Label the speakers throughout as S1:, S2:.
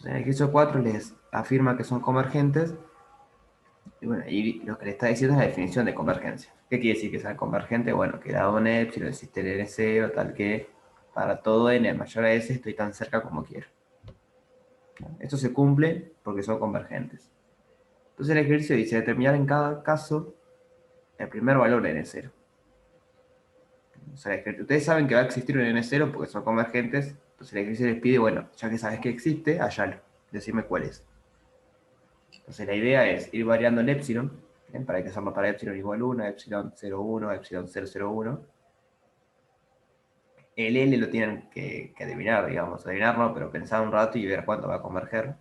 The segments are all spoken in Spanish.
S1: En el ejercicio 4 les afirma que son convergentes. Y bueno, y lo que le está diciendo es la definición de convergencia. ¿Qué quiere decir que sea convergente? Bueno, que dado un epsilon existe el n0, tal que para todo n mayor a s estoy tan cerca como quiero. Esto se cumple porque son convergentes. Entonces el ejercicio dice determinar en cada caso el primer valor de n0. O sea, ustedes saben que va a existir un n0 porque son convergentes. Entonces el ejercicio les pide, bueno, ya que sabes que existe, hallalo. Decime cuál es. Entonces la idea es ir variando el epsilon, ¿bien? Para que seamos para epsilon igual 1, epsilon 0,1, epsilon 0,01. El L lo tienen que adivinar, digamos. Adivinar no, pero pensar un rato y ver cuánto va a converger.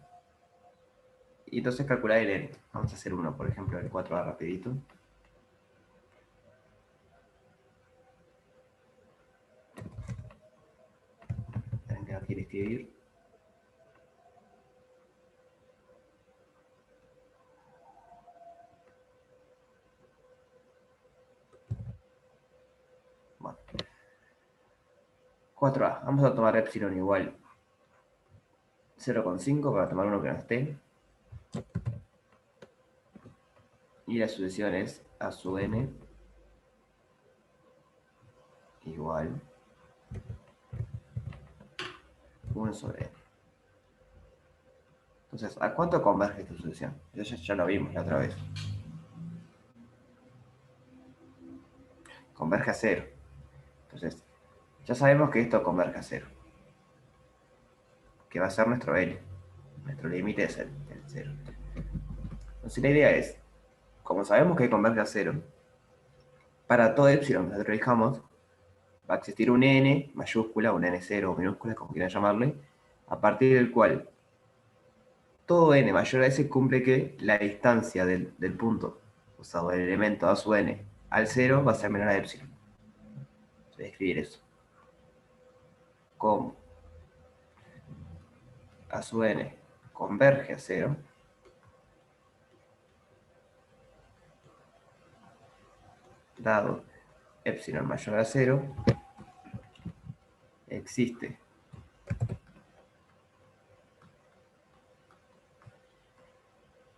S1: Y entonces calcular el N. Vamos a hacer uno, por ejemplo, el 4 va rapidito. Tienen que no quiere escribir. Bueno, 4A. Vamos a tomar epsilon igual 0,5 para tomar uno que no esté. Y la sucesión es a sub n igual 1 sobre n. Entonces, ¿a cuánto converge esta sucesión? Ya lo vimos la otra vez. Converge a 0. Entonces, ya sabemos que esto converge a 0. Que va a ser nuestro L. Nuestro límite es el 0. Entonces la idea es, como sabemos que converge a 0, para todo epsilon que nosotros elijamos, va a existir un n mayúscula, un n0 o minúscula, como quieran llamarle, a partir del cual todo n mayor a s cumple que la distancia del punto, o sea, del elemento a sub n al 0 va a ser menor a epsilon. Voy a escribir eso. Como a sub n converge a 0, dado epsilon mayor a 0, existe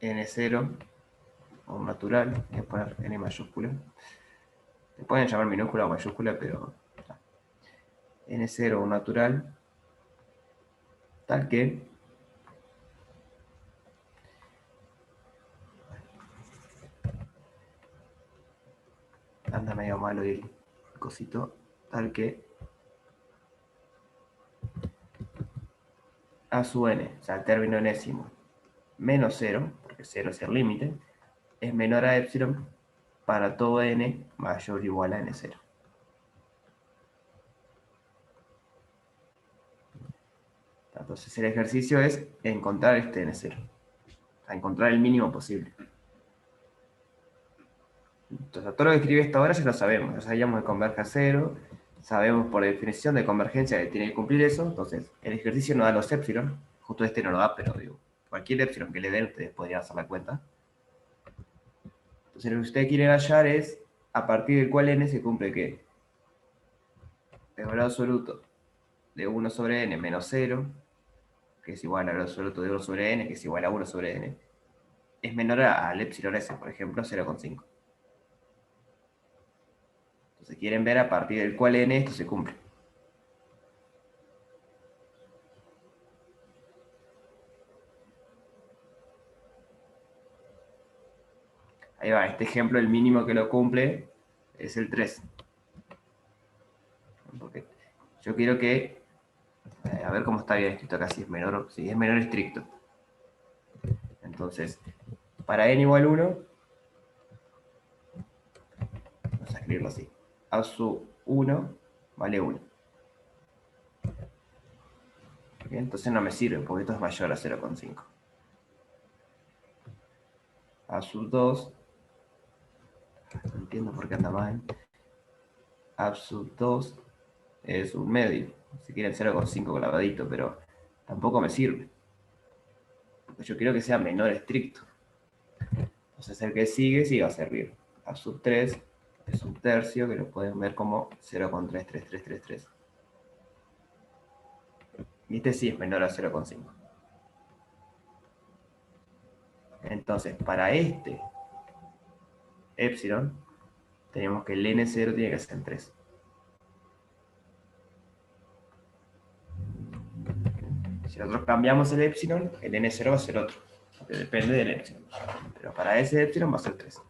S1: n0 o un natural, voy a poner n mayúscula. Se pueden llamar minúscula o mayúscula, pero n0 un natural, tal que anda medio malo el cosito, tal que a sub n, o sea, el término enésimo, menos 0, porque 0 es el límite, es menor a epsilon para todo n mayor o igual a n0. Entonces el ejercicio es encontrar este n0, o sea, encontrar el mínimo posible. Entonces, todo lo que escribí hasta ahora ya lo sabemos. Ya sabíamos que converge a 0, sabemos por definición de convergencia que tiene que cumplir eso. Entonces, el ejercicio no da los epsilon, justo este no lo da, pero digo, cualquier epsilon que le den, ustedes podrían hacer la cuenta. Entonces, lo que ustedes quieren hallar es a partir del cual n se cumple que el valor absoluto de 1 sobre n menos 0, que es igual al valor absoluto de 1 sobre n, que es igual a 1 sobre n, es menor al epsilon s, por ejemplo, 0,5. Entonces, quieren ver a partir del cual n esto se cumple. Ahí va, este ejemplo, el mínimo que lo cumple es el 3. Porque yo quiero que, a ver cómo está bien escrito acá, si es menor estricto. Entonces, para n igual 1, vamos a escribirlo así. A sub 1 vale 1. Bien, entonces no me sirve, porque esto es mayor a 0,5. A sub 2, no entiendo por qué anda mal. A sub 2 es un medio. Si quieren 0,5 clavadito, pero tampoco me sirve. Porque yo quiero que sea menor estricto. Entonces el que sigue sí va a servir. A sub 3 es un tercio, que lo pueden ver como 0,33333. Y este sí es menor a 0,5. Entonces, para este epsilon, tenemos que el n0 tiene que ser en 3. Si nosotros cambiamos el epsilon, el n0 va a ser otro, porque depende del epsilon. Pero para ese epsilon va a ser 3.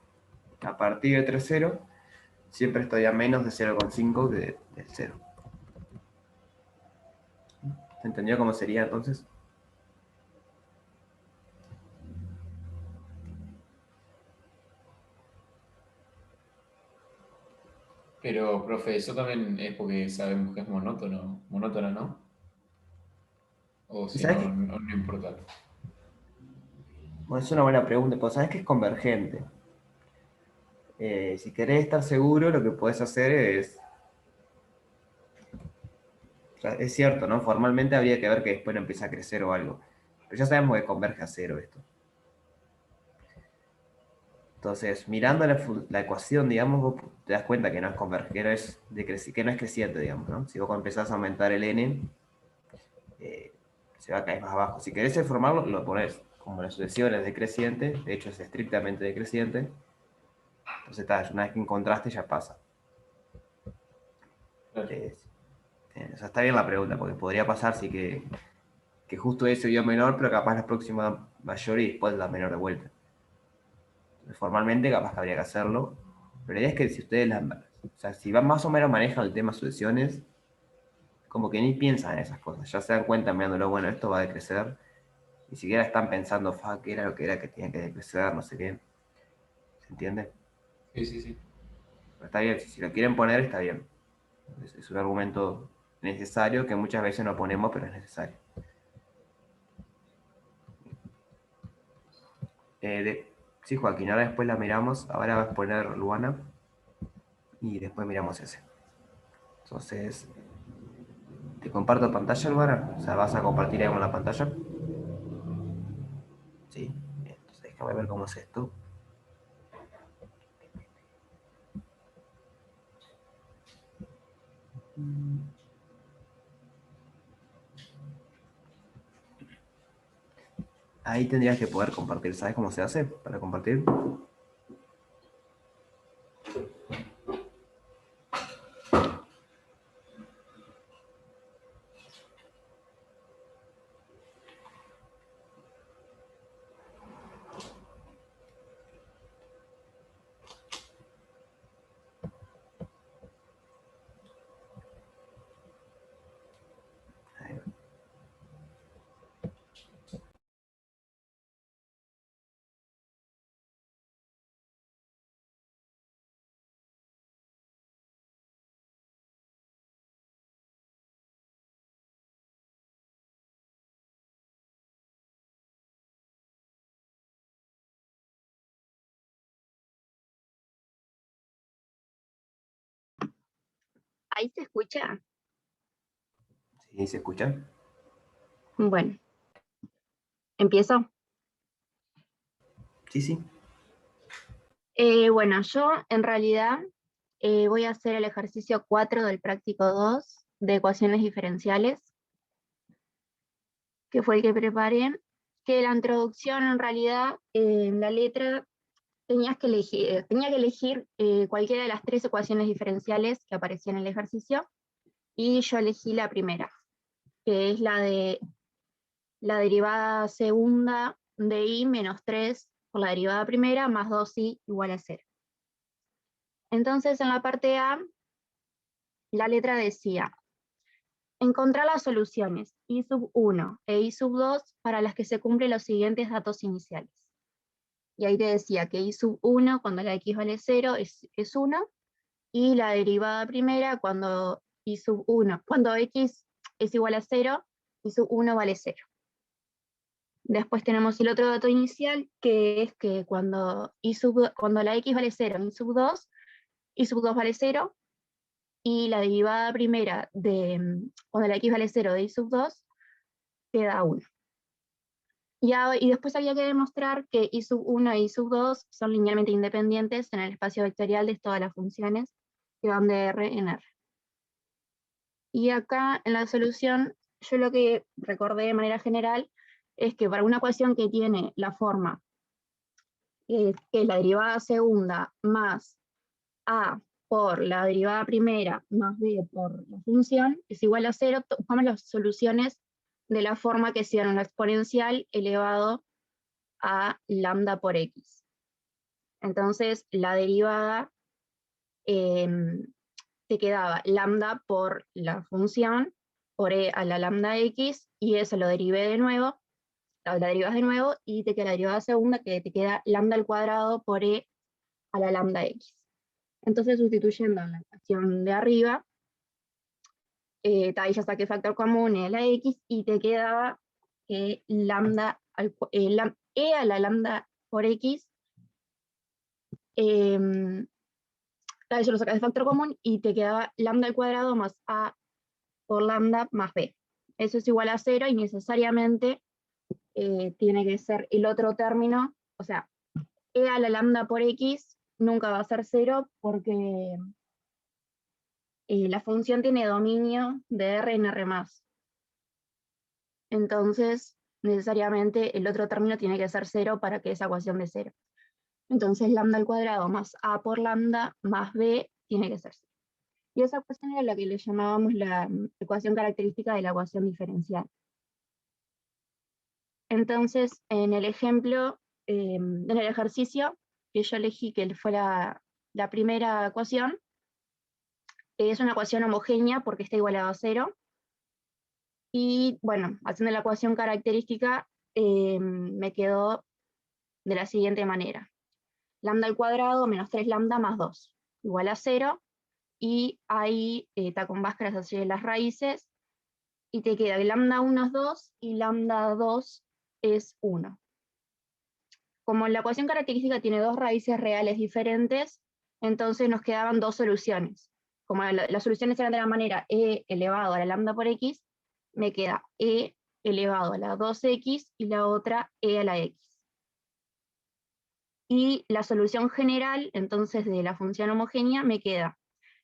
S1: A partir de 3,0, siempre estoy a menos de 0,5 del 0. ¿Se entendió cómo sería entonces?
S2: Pero, profe, eso también es porque sabemos que es monótona, ¿no? O
S1: ¿Y
S2: si
S1: sabes
S2: no,
S1: qué?
S2: no importa.
S1: Bueno, es una buena pregunta, pues sabes que es convergente. Si querés estar seguro, lo que puedes hacer es... O sea, es cierto, ¿no? Formalmente habría que ver que después no empieza a crecer o algo. Pero ya sabemos que converge a cero esto. Entonces, mirando la ecuación, digamos, vos te das cuenta que no es que no es, que no es creciente, digamos, ¿no? Si vos empezás a aumentar el n, eh, se va a caer más abajo. Si querés formarlo, lo pones como la sucesión es decreciente, de hecho es estrictamente decreciente. Entonces, una vez que encontraste, ya pasa.
S2: Claro.
S1: Eh, o sea, está bien la pregunta, porque podría pasar sí que justo ese dio menor, pero capaz la próxima mayor y después la menor de vuelta. Formalmente capaz que habría que hacerlo, pero la idea es que si ustedes, o sea, si van más o menos manejan el tema sucesiones, como que ni piensan en esas cosas, ya se dan cuenta mirándolo, bueno, esto va a decrecer, ni siquiera están pensando, qué era lo que era que tenía que decrecer, no sé qué, ¿se entiende?
S2: Sí, sí, sí.
S1: Pero está bien, si lo quieren poner, está bien. Es un argumento necesario que muchas veces no ponemos, pero es necesario. Sí, Joaquín, ahora después la miramos, ahora vas a poner Luana y después miramos ese. Entonces, te comparto pantalla, Luana, o sea, vas a compartir ahí con la pantalla. Sí, entonces déjame ver cómo es esto. Ahí tendrías que poder compartir, ¿sabes cómo se hace para compartir? Ahí.
S3: ¿Ahí se escucha?
S1: ¿Sí se escucha?
S3: Bueno, empiezo.
S1: Sí, sí.
S3: Bueno, yo en realidad voy a hacer el ejercicio 4 del práctico 2 de ecuaciones diferenciales, que fue el que preparé, que la introducción en realidad, en la letra, tenía que elegir cualquiera de las tres ecuaciones diferenciales que aparecían en el ejercicio, y yo elegí la primera, que es la de la derivada segunda de i menos 3 por la derivada primera más 2i igual a 0. Entonces, en la parte A, la letra decía, encontrar las soluciones i sub 1 e i sub 2 para las que se cumplen los siguientes datos iniciales. Y ahí te decía que i sub 1 cuando la x vale 0 es 1, y la derivada primera cuando i sub 1, cuando x es igual a 0, i sub 1 vale 0. Después tenemos el otro dato inicial, que es que cuando la x vale 0, i sub 2 vale 0, y la derivada primera de cuando la x vale 0 de i sub 2 queda 1. Y después había que demostrar que i sub 1 e i sub 2 son linealmente independientes en el espacio vectorial de todas las funciones que van de R en R. Y acá en la solución, yo lo que recordé de manera general es que para una ecuación que tiene la forma que es la derivada segunda más a por la derivada primera más b por la función, es igual a 0, buscamos las soluciones de la forma que sea una exponencial elevado a lambda por x. Entonces, la derivada te quedaba lambda por la función, por e a la lambda x, y eso lo derivé de nuevo, la derivas de nuevo, y te queda la derivada segunda, que te queda lambda al cuadrado por e a la lambda x. Entonces, sustituyendo en la ecuación de arriba, ahí ya saqué factor común e a la x, y te quedaba lambda e a la lambda por x, eso lo sacas de factor común y te quedaba lambda al cuadrado más a por lambda más b. Eso es igual a 0 y necesariamente tiene que ser el otro término, o sea, e a la lambda por x nunca va a ser 0 porque la función tiene dominio de R en R+. Entonces, necesariamente el otro término tiene que ser 0 para que esa ecuación de 0. Entonces, lambda al cuadrado más a por lambda más b tiene que ser 0. Y esa ecuación era la que le llamábamos la ecuación característica de la ecuación diferencial. Entonces, en el ejemplo, en el ejercicio que yo elegí, que fue la primera ecuación, es una ecuación homogénea porque está igualada a 0. Y bueno, haciendo la ecuación característica, me quedó de la siguiente manera. Lambda al cuadrado menos 3 lambda más 2 igual a 0. Y ahí está con báscaras así de las raíces. Y te queda que lambda 1 es 2 y lambda 2 es 1. Como la ecuación característica tiene dos raíces reales diferentes, entonces nos quedaban dos soluciones. Como las soluciones eran de la manera e elevado a la lambda por x, me queda e elevado a la 2x y la otra e a la x. Y la solución general, entonces, de la función homogénea, me queda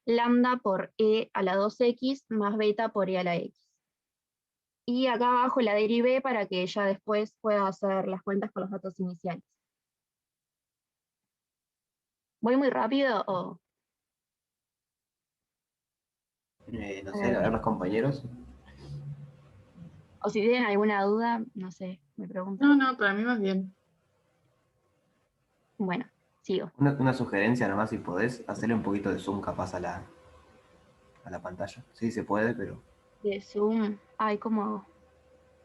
S3: lambda por e a la 2x más beta por e a la x. Y acá abajo la derivé para que ella después pueda hacer las cuentas con los datos iniciales. ¿Voy muy rápido o...?
S1: No sé, a ver los compañeros.
S3: O si tienen alguna duda, no sé, me preguntan.
S4: No, no, para mí más bien.
S3: Bueno, sigo.
S1: Una sugerencia nomás, si podés, hacerle un poquito de zoom capaz a la pantalla. Sí, se puede, pero...
S3: De Zoom. Ay, ¿cómo hago?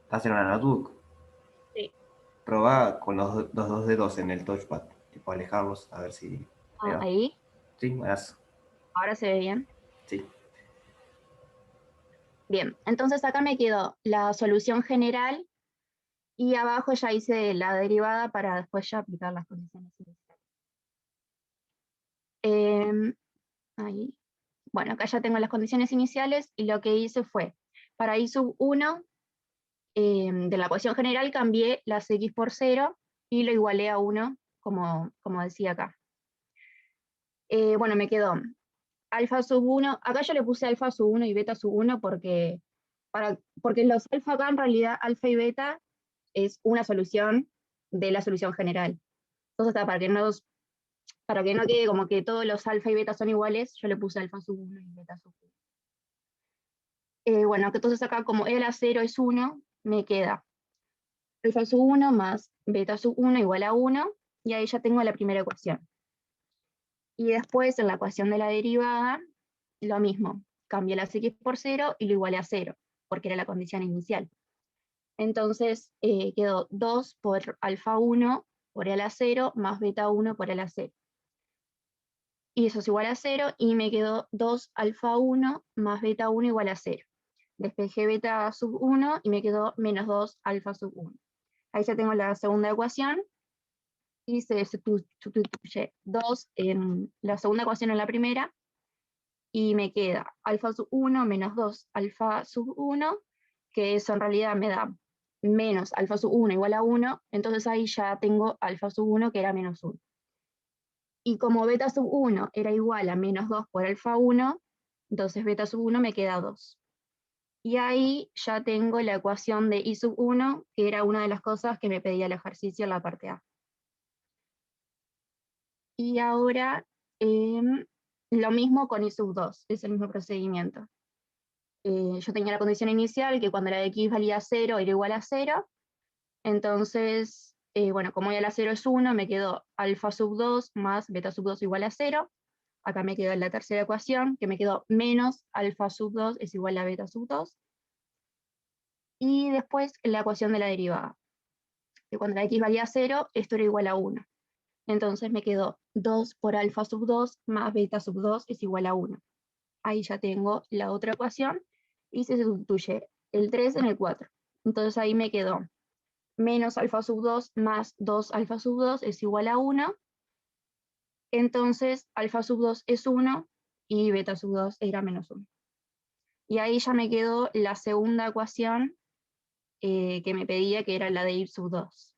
S1: ¿Estás en una notebook?
S3: Sí.
S1: Probá con los dos dedos en el touchpad, tipo alejarlos, a ver si...
S3: Ah,
S1: va.
S3: ahí.
S1: Sí, buenas.
S3: Ahora se ve bien.
S1: Sí.
S3: Bien, entonces acá me quedó la solución general y abajo ya hice la derivada para después ya aplicar las condiciones iniciales. Ahí. Bueno, acá ya tengo las condiciones iniciales y lo que hice fue, para i sub 1, de la ecuación general cambié las x por 0 y lo igualé a 1, como decía acá. Bueno, me quedó alfa sub 1, acá yo le puse alfa sub 1 y beta sub 1 porque los alfa acá en realidad, alfa y beta, es una solución de la solución general. Entonces, para que no quede como que todos los alfa y beta son iguales, yo le puse alfa sub 1 y beta sub 1. Bueno, que entonces acá como e a la 0 es 1, me queda alfa sub 1 más beta sub 1 igual a 1, y ahí ya tengo la primera ecuación. Y después en la ecuación de la derivada, lo mismo, cambié las x por 0 y lo igualé a 0, porque era la condición inicial. Entonces quedó 2 por alfa 1 por e a la 0 más beta 1 por e a la 0. Y eso es igual a 0 y me quedó 2 alfa 1 más beta 1 igual a 0. Despejé beta sub 1 y me quedó menos 2 alfa sub 1. Ahí ya tengo la segunda ecuación y se sustituye 2 en la segunda ecuación en la primera y me queda alfa sub 1 menos 2 alfa sub 1, que eso en realidad me da menos alfa sub 1 igual a 1, entonces ahí ya tengo alfa sub 1 que era menos 1. Y como beta sub 1 era igual a menos 2 por alfa 1, entonces beta sub 1 me queda 2. Y ahí ya tengo la ecuación de i sub 1, que era una de las cosas que me pedía el ejercicio en la parte A. Y ahora lo mismo con I sub 2, es el mismo procedimiento. Yo tenía la condición inicial que cuando la de x valía 0 era igual a 0, entonces, bueno, como ya la 0 es 1, me quedó alfa sub 2 más beta sub 2 igual a 0. Acá me quedó la tercera ecuación, que me quedó menos alfa sub 2 es igual a beta sub 2. Y después la ecuación de la derivada, que cuando la x valía 0, esto era igual a 1. Entonces me quedó 2 por alfa sub 2 más beta sub 2 es igual a 1. Ahí ya tengo la otra ecuación y se sustituye el 3 en el 4. Entonces ahí me quedó menos alfa sub 2 más 2 alfa sub 2 es igual a 1. Entonces alfa sub 2 es 1 y beta sub 2 era menos 1. Y ahí ya me quedó la segunda ecuación que me pedía, que era la de y sub 2.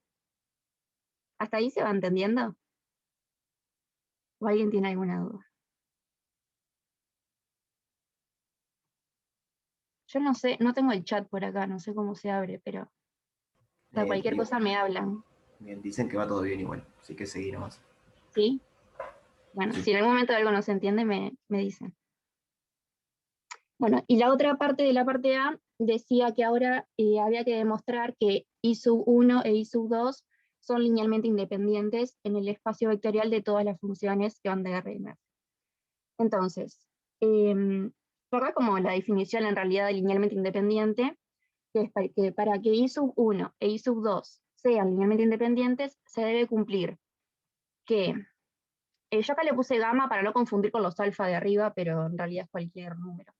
S3: ¿Hasta ahí se va entendiendo? ¿O alguien tiene alguna duda? Yo no sé, no tengo el chat por acá, no sé cómo se abre, pero para cualquier cosa me hablan.
S1: Bien, dicen que va todo bien igual, así que seguí nomás.
S3: ¿Sí? Bueno,
S1: Sí.
S3: si en algún momento algo no se entiende, me dicen. Bueno, y la otra parte de la parte A decía que ahora había que demostrar que I sub 1 e I sub 2 son linealmente independientes en el espacio vectorial de todas las funciones que van de Rn. Entonces, acá como la definición en realidad de linealmente independiente, que es que para que I sub 1 e I sub 2 sean linealmente independientes, se debe cumplir que, yo acá le puse gamma para no confundir con los alfa de arriba, pero en realidad es cualquier número.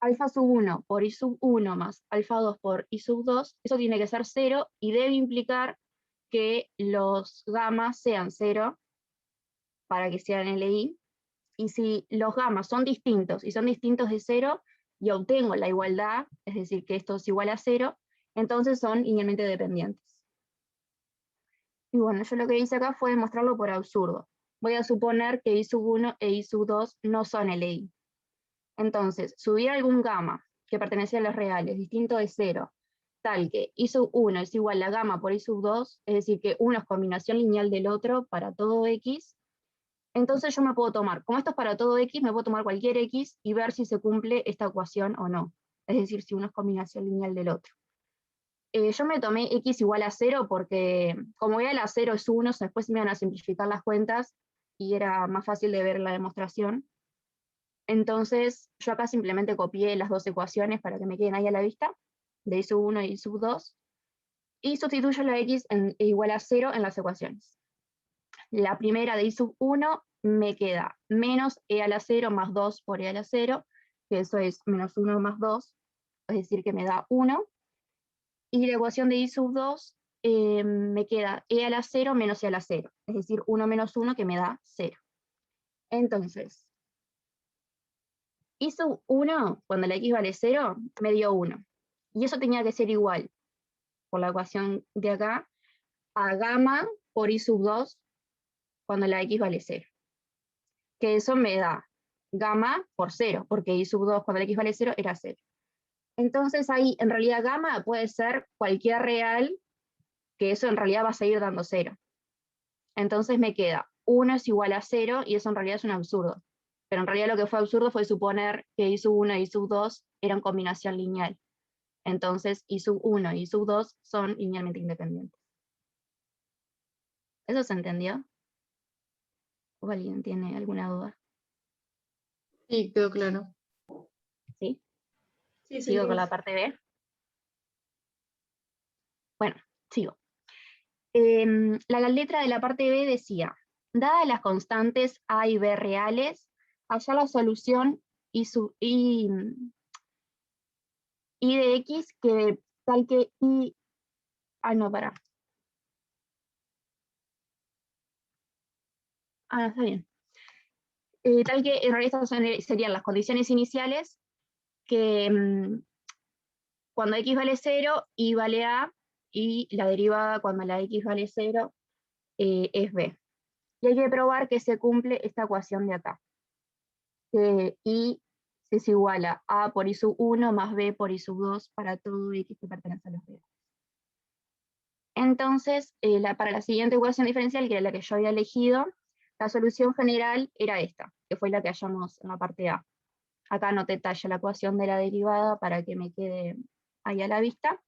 S3: Alfa sub 1 por I sub 1 más alfa 2 por I sub 2, eso tiene que ser 0 y debe implicar que los gamas sean 0 para que sean LI. Y si los gamas son distintos y son distintos de 0 y obtengo la igualdad, es decir, que esto es igual a 0, entonces son linealmente dependientes. Y bueno, yo lo que hice acá fue demostrarlo por absurdo. Voy a suponer que I sub 1 e I sub 2 no son LI. Entonces, si hubiera algún gamma que pertenece a los reales distinto de 0, tal que I sub 1 es igual a gamma por I sub 2, es decir, que uno es combinación lineal del otro para todo X, entonces yo me puedo tomar, como esto es para todo X, me puedo tomar cualquier X y ver si se cumple esta ecuación o no. Es decir, si uno es combinación lineal del otro. Yo me tomé X igual a 0 porque como ya la 0 es 1, después me iban a simplificar las cuentas y era más fácil de ver la demostración. Entonces yo acá simplemente copié las dos ecuaciones para que me queden ahí a la vista, de I sub 1 y I sub 2, y sustituyo la X igual a 0 en las ecuaciones. La primera de I sub 1 me queda menos E a la 0 más 2 por E a la 0, que eso es menos 1 más 2, es decir, que me da 1. Y la ecuación de I sub 2 me queda E a la 0 menos E a la 0, es decir, 1 menos 1 que me da 0. Entonces, I sub 1, cuando la X vale 0, me dio 1. Y eso tenía que ser igual, por la ecuación de acá, a gamma por I sub 2, cuando la X vale 0. Que eso me da gamma por 0, porque I sub 2 cuando la X vale 0 era 0. Entonces ahí, en realidad, gamma puede ser cualquier real, que eso en realidad va a seguir dando 0. Entonces me queda 1 es igual a 0, y eso en realidad es un absurdo. Pero en realidad lo que fue absurdo fue suponer que I sub 1 y I sub 2 eran combinación lineal. Entonces I sub 1 y I sub 2 son linealmente independientes. ¿Eso se entendió? ¿O alguien tiene alguna duda?
S4: Sí, quedó claro.
S3: ¿Sí?
S4: Sí,
S3: ¿Sigo con
S4: seguimos.
S3: la parte B? Bueno, sigo. La letra de la parte B decía, dadas las constantes A y B reales, hallar la solución I de X que tal que I... Ah, no, para. Ah, no, está bien. Tal que en realidad estas serían las condiciones iniciales que cuando X vale 0, Y vale A, y la derivada cuando la X vale 0 es B. Y hay que probar que se cumple esta ecuación de acá. Que I es igual a A por I sub 1 más B por I sub 2 para todo X que pertenece a los reales. Entonces, para la siguiente ecuación diferencial, que era la que yo había elegido, La solución general era esta, que fue la que hallamos en la parte A. Acá no detalla la ecuación de la derivada para que me quede ahí a la vista.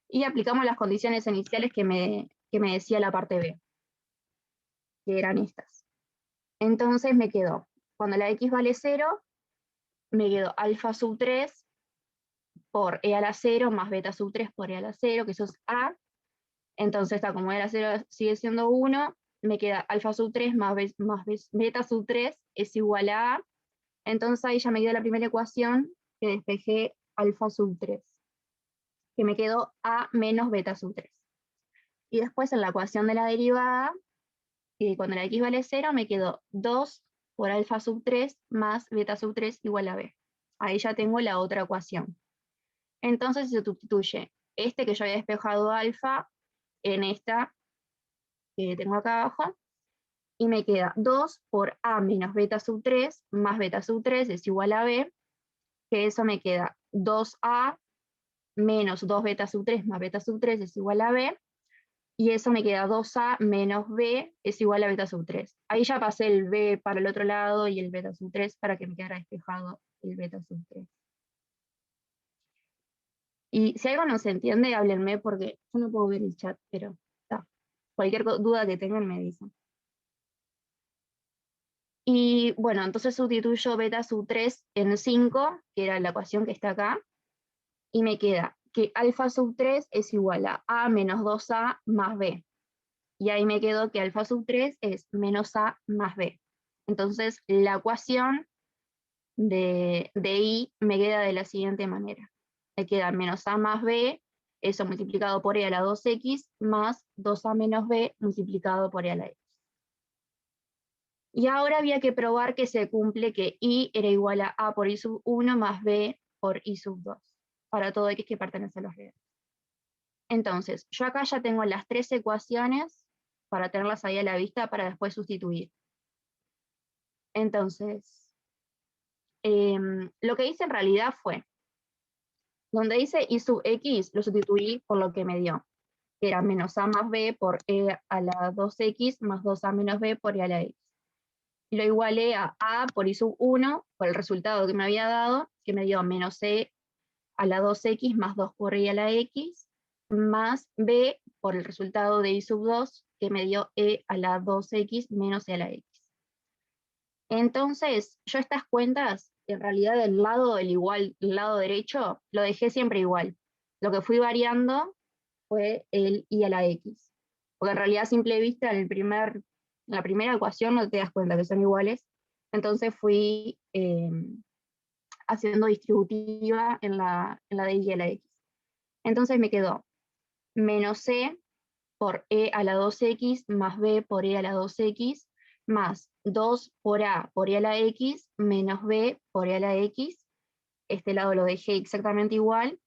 S3: Y aplicamos las condiciones iniciales que me decía la parte B, que eran estas. Entonces me quedó, cuando la x vale 0, me quedó alfa sub 3 por e a la 0 más beta sub 3 por e a la 0, que eso es A. Entonces está como e a la 0 sigue siendo 1, me queda alfa sub 3 más beta sub 3 es igual a A. Entonces ahí ya me quedó la primera ecuación que despejé alfa sub 3, que me quedó A menos beta sub 3. Y después en la ecuación de la derivada, cuando la x vale 0, me quedó 2 por alfa sub 3 más beta sub 3 igual a b. Ahí ya tengo la otra ecuación. Entonces se sustituye este que yo había despejado alfa en esta que tengo acá abajo, y me queda 2 por a menos beta sub 3 más beta sub 3 es igual a b, que eso me queda 2a menos 2 beta sub 3 más beta sub 3 es igual a b, y eso me queda 2a menos b es igual a beta sub 3. Ahí ya pasé el b para el otro lado y el beta sub 3 para que me quedara despejado el beta sub 3. Y si algo no se entiende, háblenme porque yo no puedo ver el chat, pero está. Cualquier duda que tengan me dicen. Y bueno, entonces sustituyo beta sub 3 en 5, que era la ecuación que está acá, y me queda que alfa sub 3 es igual a menos 2a más b. Y ahí me quedó que alfa sub 3 es menos a más b. Entonces la ecuación de i me queda de la siguiente manera. Me queda menos a más b, eso multiplicado por e a la 2x, más 2a menos b multiplicado por e a la x. Y ahora había que probar que se cumple que i era igual a por i sub 1 más b por i sub 2, para todo x que pertenece a los reales. Entonces, yo acá ya tengo las tres ecuaciones para tenerlas ahí a la vista para después sustituir. Entonces, lo que hice en realidad fue, donde dice i sub x, lo sustituí por lo que me dio, que era menos a más b por e a la 2x más 2a menos b por e a la x. Y lo igualé a por i sub 1, por el resultado que me había dado, que me dio menos e a la 2x más 2 por e a la x, más b por el resultado de i sub 2, que me dio e a la 2x menos e a la x. Entonces, yo estas cuentas, en realidad del lado del lado derecho, lo dejé siempre igual. Lo que fui variando fue el i a la x. Porque en realidad a simple vista en la primera ecuación no te das cuenta que son iguales. Entonces fui haciendo distributiva en la de i a la x. Entonces me quedó menos c por e a la 2x más b por e a la 2x más 2 por a por e a la x menos b por e a la x. Este lado lo dejé exactamente igual.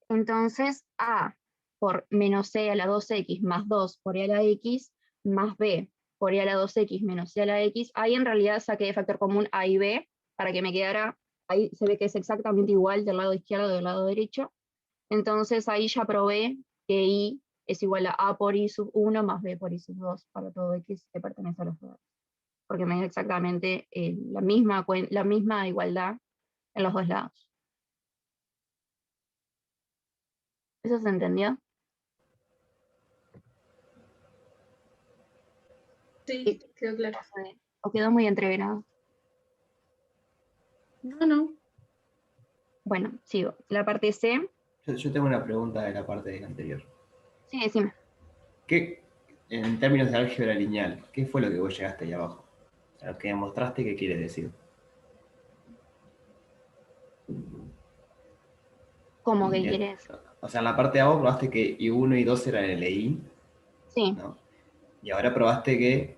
S3: Entonces a por menos c a la 2x más 2 por e a la x más b por e a la 2x menos c a la x. Ahí en realidad saqué de factor común a y b para que me quedara, ahí se ve que es exactamente igual del lado izquierdo y del lado derecho. Entonces ahí ya probé que i es igual a por i sub 1 más b por i sub 2 para todo x que pertenece a los dos. Porque me dio exactamente la misma igualdad en los dos lados. ¿Eso se entendió?
S4: Sí, quedó claro.
S3: ¿O quedó muy entreverado?
S4: No.
S3: Bueno, sigo. La parte C.
S1: Yo tengo una pregunta de la parte anterior.
S3: Sí, decime.
S1: ¿Qué, en términos de álgebra lineal, qué fue lo que vos llegaste ahí abajo? O sea, lo que demostraste, ¿qué quiere decir?
S3: ¿Cómo que quieres?
S1: O sea, en la parte de abajo probaste que I1 y 2 eran el I,
S3: Sí.
S1: ¿no? Y ahora probaste que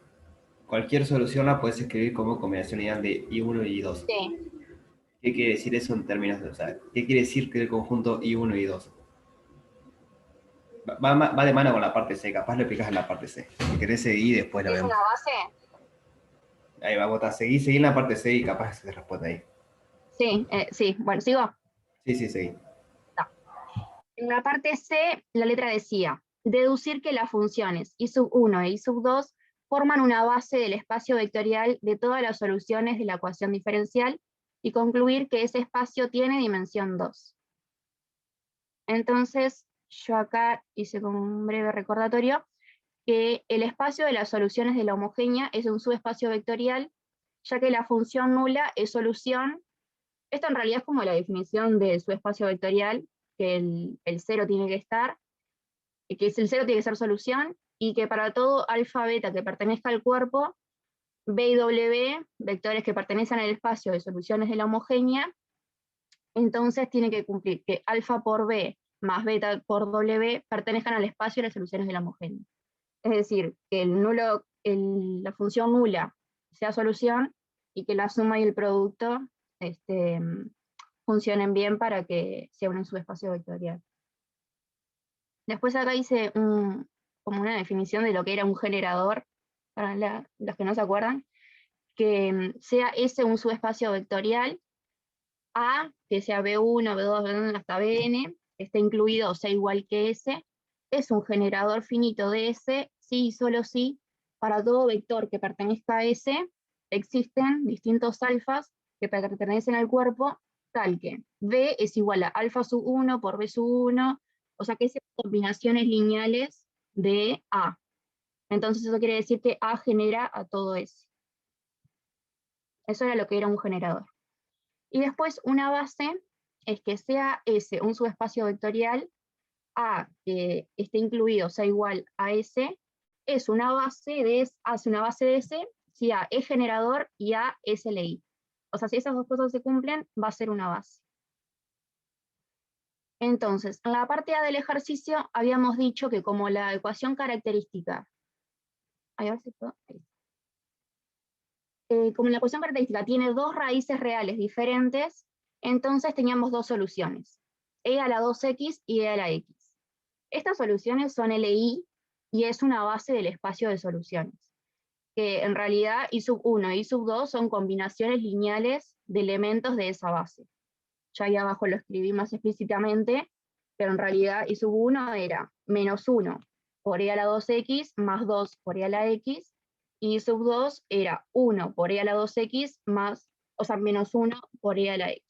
S1: cualquier solución la puedes escribir como combinación lineal de I1 y I2.
S3: Sí.
S1: ¿Qué quiere decir eso en términos de, o sea, qué quiere decir que el conjunto I1 y I2? Va de mano con la parte C, capaz lo explicas en la parte C. Si querés seguir, después lo
S3: ¿Es
S1: vemos.
S3: una base?
S1: Ahí va, vos seguí en la parte C y capaz se responde ahí.
S3: Sí, sí. Bueno, sigo.
S1: Sí, seguí.
S3: No. En la parte C, la letra decía, deducir que las funciones i sub 1 e i sub 2 forman una base del espacio vectorial de todas las soluciones de la ecuación diferencial y concluir que ese espacio tiene dimensión 2. Entonces, yo acá hice como un breve recordatorio que el espacio de las soluciones de la homogénea es un subespacio vectorial, ya que la función nula es solución. Esto en realidad es como la definición del subespacio vectorial, que el cero tiene que estar, que es el cero tiene que ser solución, y que para todo alfa beta que pertenezca al cuerpo, B y W, vectores que pertenecen al espacio de soluciones de la homogénea, entonces tiene que cumplir que alfa por B más beta por W pertenezcan al espacio de las soluciones de la homogénea. Es decir, que la función nula sea solución y que la suma y el producto funcionen bien para que sea un subespacio vectorial. Después acá hice como una definición de lo que era un generador, para los que no se acuerdan, que sea S un subespacio vectorial, A, que sea B1, B2, B1 hasta Bn, esté incluido o sea igual que S, es un generador finito de S, si y solo si, para todo vector que pertenezca a S, existen distintos alfas que pertenecen al cuerpo, tal que B es igual a alfa sub 1 por B sub 1, o sea que es combinaciones lineales de A. Entonces eso quiere decir que A genera a todo S. Eso era lo que era un generador. Y después una base es que sea S un subespacio vectorial, A que esté incluido sea igual a S, es una base de hace una base de S si A es generador y A es LI. O sea, si esas dos cosas se cumplen, va a ser una base. Entonces, en la parte A del ejercicio habíamos dicho que como la ecuación característica, a ver si puedo, como la ecuación característica tiene dos raíces reales diferentes, entonces teníamos dos soluciones, e a la 2x y e a la x. Estas soluciones son LI y es una base del espacio de soluciones, que en realidad I sub 1 y I sub 2 son combinaciones lineales de elementos de esa base. Ya ahí abajo lo escribí más explícitamente, pero en realidad I sub 1 era menos 1 por e a la 2x más 2 por e a la x, y I sub 2 era 1 por e a la 2x más, o sea, menos 1 por e a la x.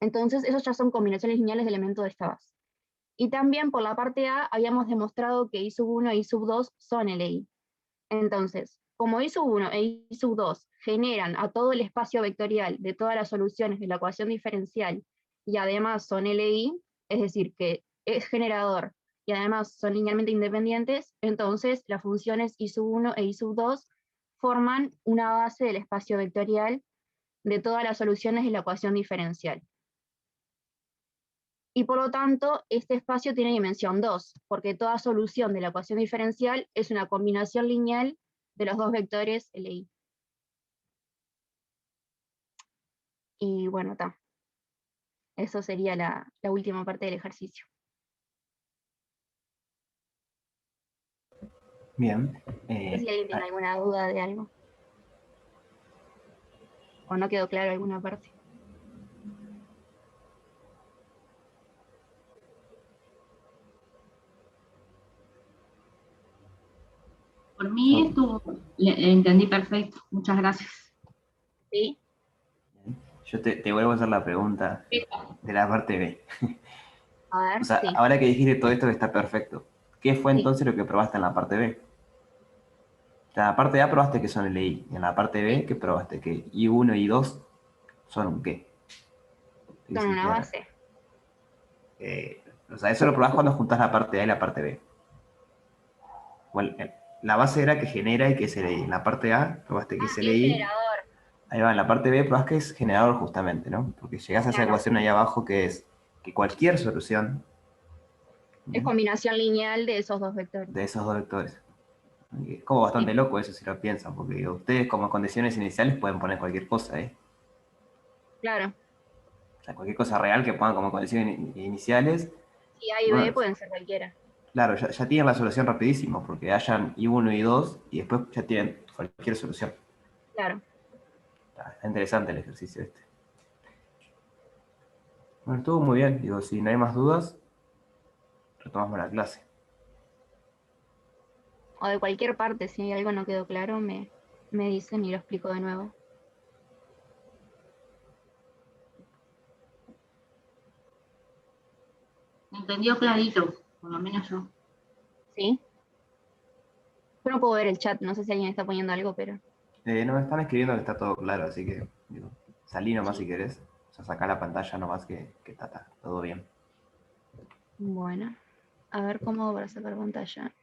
S3: Entonces, esos ya son combinaciones lineales de elementos de esta base. Y también por la parte A habíamos demostrado que I sub 1 e I sub 2 son LI. Entonces, como I sub 1 e I sub 2 generan a todo el espacio vectorial de todas las soluciones de la ecuación diferencial y además son LI, es decir, que es generador y además son linealmente independientes, entonces las funciones I sub 1 e I sub 2 forman una base del espacio vectorial de todas las soluciones de la ecuación diferencial. Y por lo tanto, este espacio tiene dimensión 2, porque toda solución de la ecuación diferencial es una combinación lineal de los dos vectores LI. Y bueno, está. Eso sería la última parte del ejercicio.
S1: Bien.
S3: No sé si alguien tiene alguna duda de algo. O no quedó claro alguna parte.
S5: Por mí estuvo, entendí perfecto. Muchas gracias.
S3: ¿Sí?
S1: Yo te vuelvo a hacer la pregunta de la parte B.
S3: A ver,
S1: O sea,
S3: sí.
S1: ahora que dijiste todo esto que está perfecto, ¿qué fue
S3: Sí.
S1: entonces lo que probaste en la parte B? O sea, en la parte A probaste que son LI, y en la parte B, ¿qué probaste? Que I1 y I2 son un qué.
S3: Son una base.
S1: O sea, eso lo probás cuando juntás la parte A y la parte B. Bueno, la base era que genera y que es LI. En la parte A probaste que es
S3: Y es
S1: LI.
S3: generador.
S1: Ahí va, en la parte B probás que es generador justamente, ¿no? Porque llegás a esa
S3: Claro.
S1: ecuación ahí abajo que es que cualquier solución
S3: Es combinación lineal de esos dos vectores.
S1: de esos dos vectores. Es como bastante loco eso si lo piensan, porque digo, ustedes como condiciones iniciales pueden poner cualquier cosa, ¿eh?
S3: Claro.
S1: O sea, cualquier cosa real que pongan como condiciones iniciales.
S3: Y A y
S1: Bueno,
S3: B pueden ser cualquiera.
S1: claro, ya tienen la solución rapidísimo, porque hayan I1 y I2 y después ya tienen cualquier solución.
S3: Claro.
S1: Está interesante el ejercicio este. Bueno, estuvo muy bien. Digo, si no hay más dudas, retomamos la clase.
S3: o de cualquier parte, si algo no quedó claro, me dicen y lo explico de nuevo.
S5: Me entendió clarito, por lo menos yo.
S3: ¿Sí? Yo no puedo ver el chat, no sé si alguien está poniendo algo, pero...
S1: No me están escribiendo que está todo claro, así que digo, salí nomás
S5: Sí.
S1: si querés. O sea, sacá la pantalla nomás que está todo bien.
S3: Bueno, a ver cómo hago para sacar pantalla.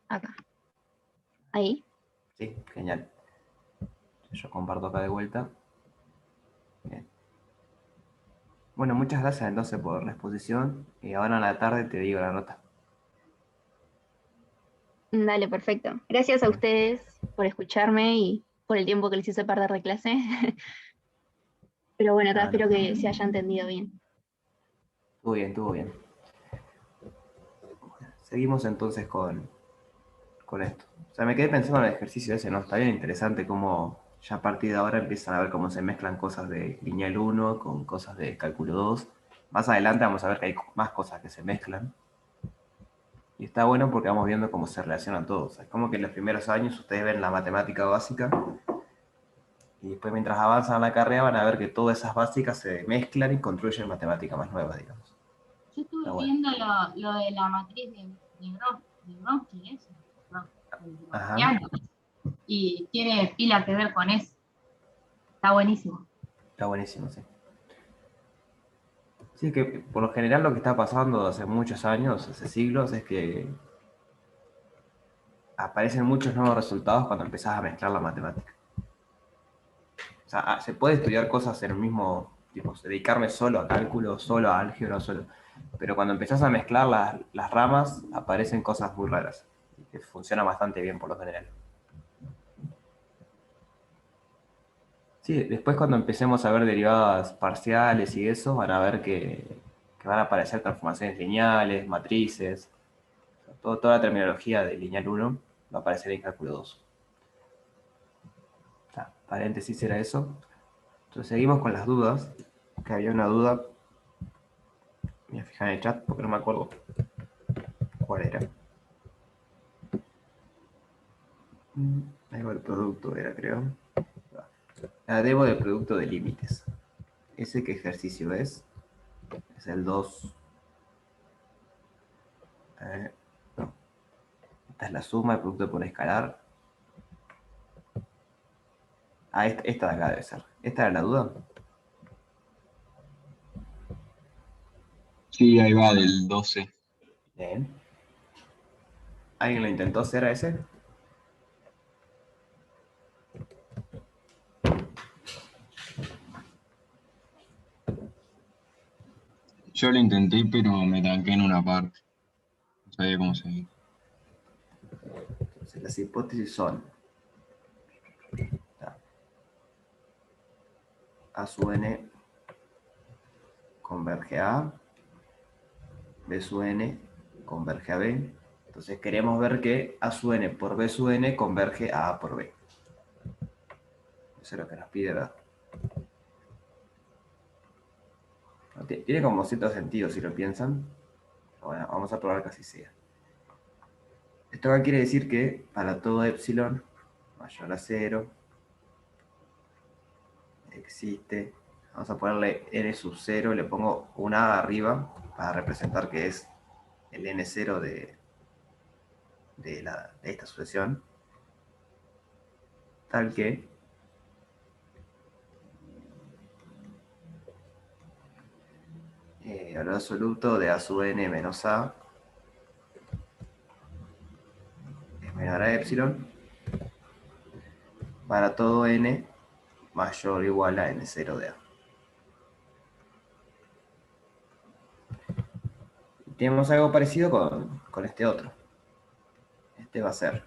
S3: Acá. Ahí.
S1: Sí, genial. Yo comparto acá de vuelta. Bien. Bueno, muchas gracias entonces por la exposición y ahora en la tarde te digo la nota.
S3: Dale, perfecto. Gracias a
S1: Bien.
S3: ustedes por escucharme y por el tiempo que les hice perder de clase. Pero bueno,
S1: Ah, no,
S3: espero que se haya entendido bien.
S1: estuvo bien, estuvo bien. Seguimos entonces con esto. O sea, me quedé pensando en el ejercicio ese, ¿no? Está bien interesante cómo ya a partir de ahora empiezan a ver cómo se mezclan cosas de lineal 1 con cosas de cálculo 2. Más adelante vamos a ver que hay más cosas que se mezclan. Y está bueno porque vamos viendo cómo se relacionan todos. Es como que en los primeros años ustedes ven la matemática básica y después mientras avanzan en la carrera van a ver que todas esas básicas se mezclan y construyen matemática más nueva, digamos.
S5: Yo
S1: Está
S5: estuve
S1: bueno.
S5: viendo lo de la matriz de Brodsky, eso, no, de
S1: Ajá.
S5: Brownian, y tiene pila que ver con eso. Está buenísimo.
S1: Está buenísimo, sí. Sí, que por lo general lo que está pasando hace muchos años, hace siglos, es que aparecen muchos nuevos resultados cuando empezás a mezclar la matemática. O sea, se puede estudiar cosas en el mismo, tipo, dedicarme solo a cálculo, solo a álgebra, solo. Pero cuando empezás a mezclar las ramas, aparecen cosas muy raras. Y que funciona bastante bien por lo general. Sí, después cuando empecemos a ver derivadas parciales y eso, van a ver que van a aparecer transformaciones lineales, matrices. O sea, toda la terminología de lineal 1 va a aparecer en cálculo 2. O sea, paréntesis era eso. Entonces seguimos con las dudas. Que había una duda. Me voy a fijar en el chat porque no me acuerdo cuál era. Ahí va el producto, era creo. La debo de producto de límites. ¿Ese qué ejercicio es? Es el 2. No. Esta es la suma del producto por escalar. Ah, esta de acá debe ser. ¿Esta era la duda?
S6: Sí, ahí va, del 12.
S1: Bien. ¿Alguien lo intentó hacer a ese?
S6: Yo lo intenté, pero me tranqué en una parte. No sabía cómo seguir.
S1: Entonces, las hipótesis son A sub n converge a A, B sub n converge a B. Entonces queremos ver que A sub n por B sub n converge a A por B. Eso es lo que nos pide ver. Tiene como cierto sentido si lo piensan. Bueno, vamos a probar que así sea. Esto acá quiere decir que para todo epsilon mayor a 0 existe, vamos a ponerle n sub 0, le pongo una A arriba para representar que es el n0 de esta sucesión, tal que el valor absoluto de A sub n menos A es menor a epsilon para todo n mayor o igual a n0 de A. Y tenemos algo parecido con este otro. Este va a ser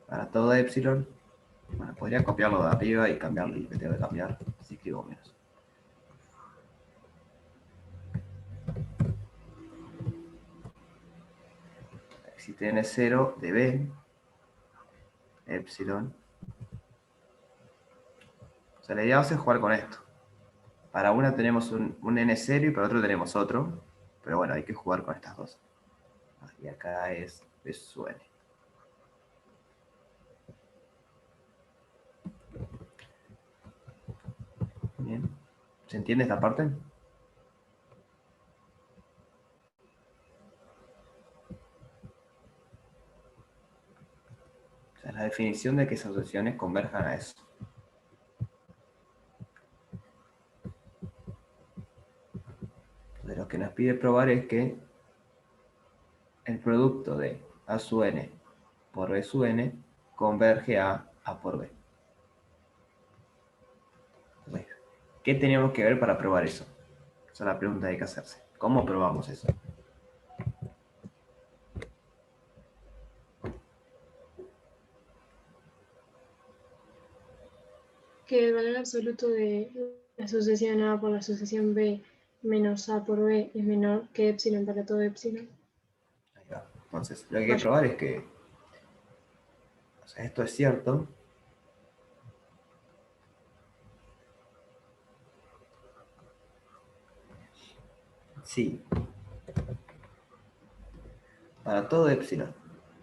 S1: para todo epsilon. Bueno, podría copiarlo de arriba y cambiarlo lo que tengo que cambiar, si escribo menos. Existe n0 de B, epsilon. O sea, la idea es jugar con esto. Para una tenemos un n0 y para otro tenemos otro. Pero bueno, hay que jugar con estas dos. Y acá es B sub n. ¿Se entiende esta parte? O sea, la definición de que esas asociaciones converjan a eso. Entonces, lo que nos pide probar es que el producto de A sub n por B sub n converge a A por B. Entonces, ¿qué tenemos que ver para probar eso? Esa es la pregunta que hay que hacerse. ¿Cómo probamos eso?
S4: Que el valor absoluto de la asociación A por la asociación B menos A por B es menor que epsilon para todo epsilon.
S1: Ahí va. Entonces, lo que hay que probar es que, o sea, esto es cierto. Sí. Para todo epsilon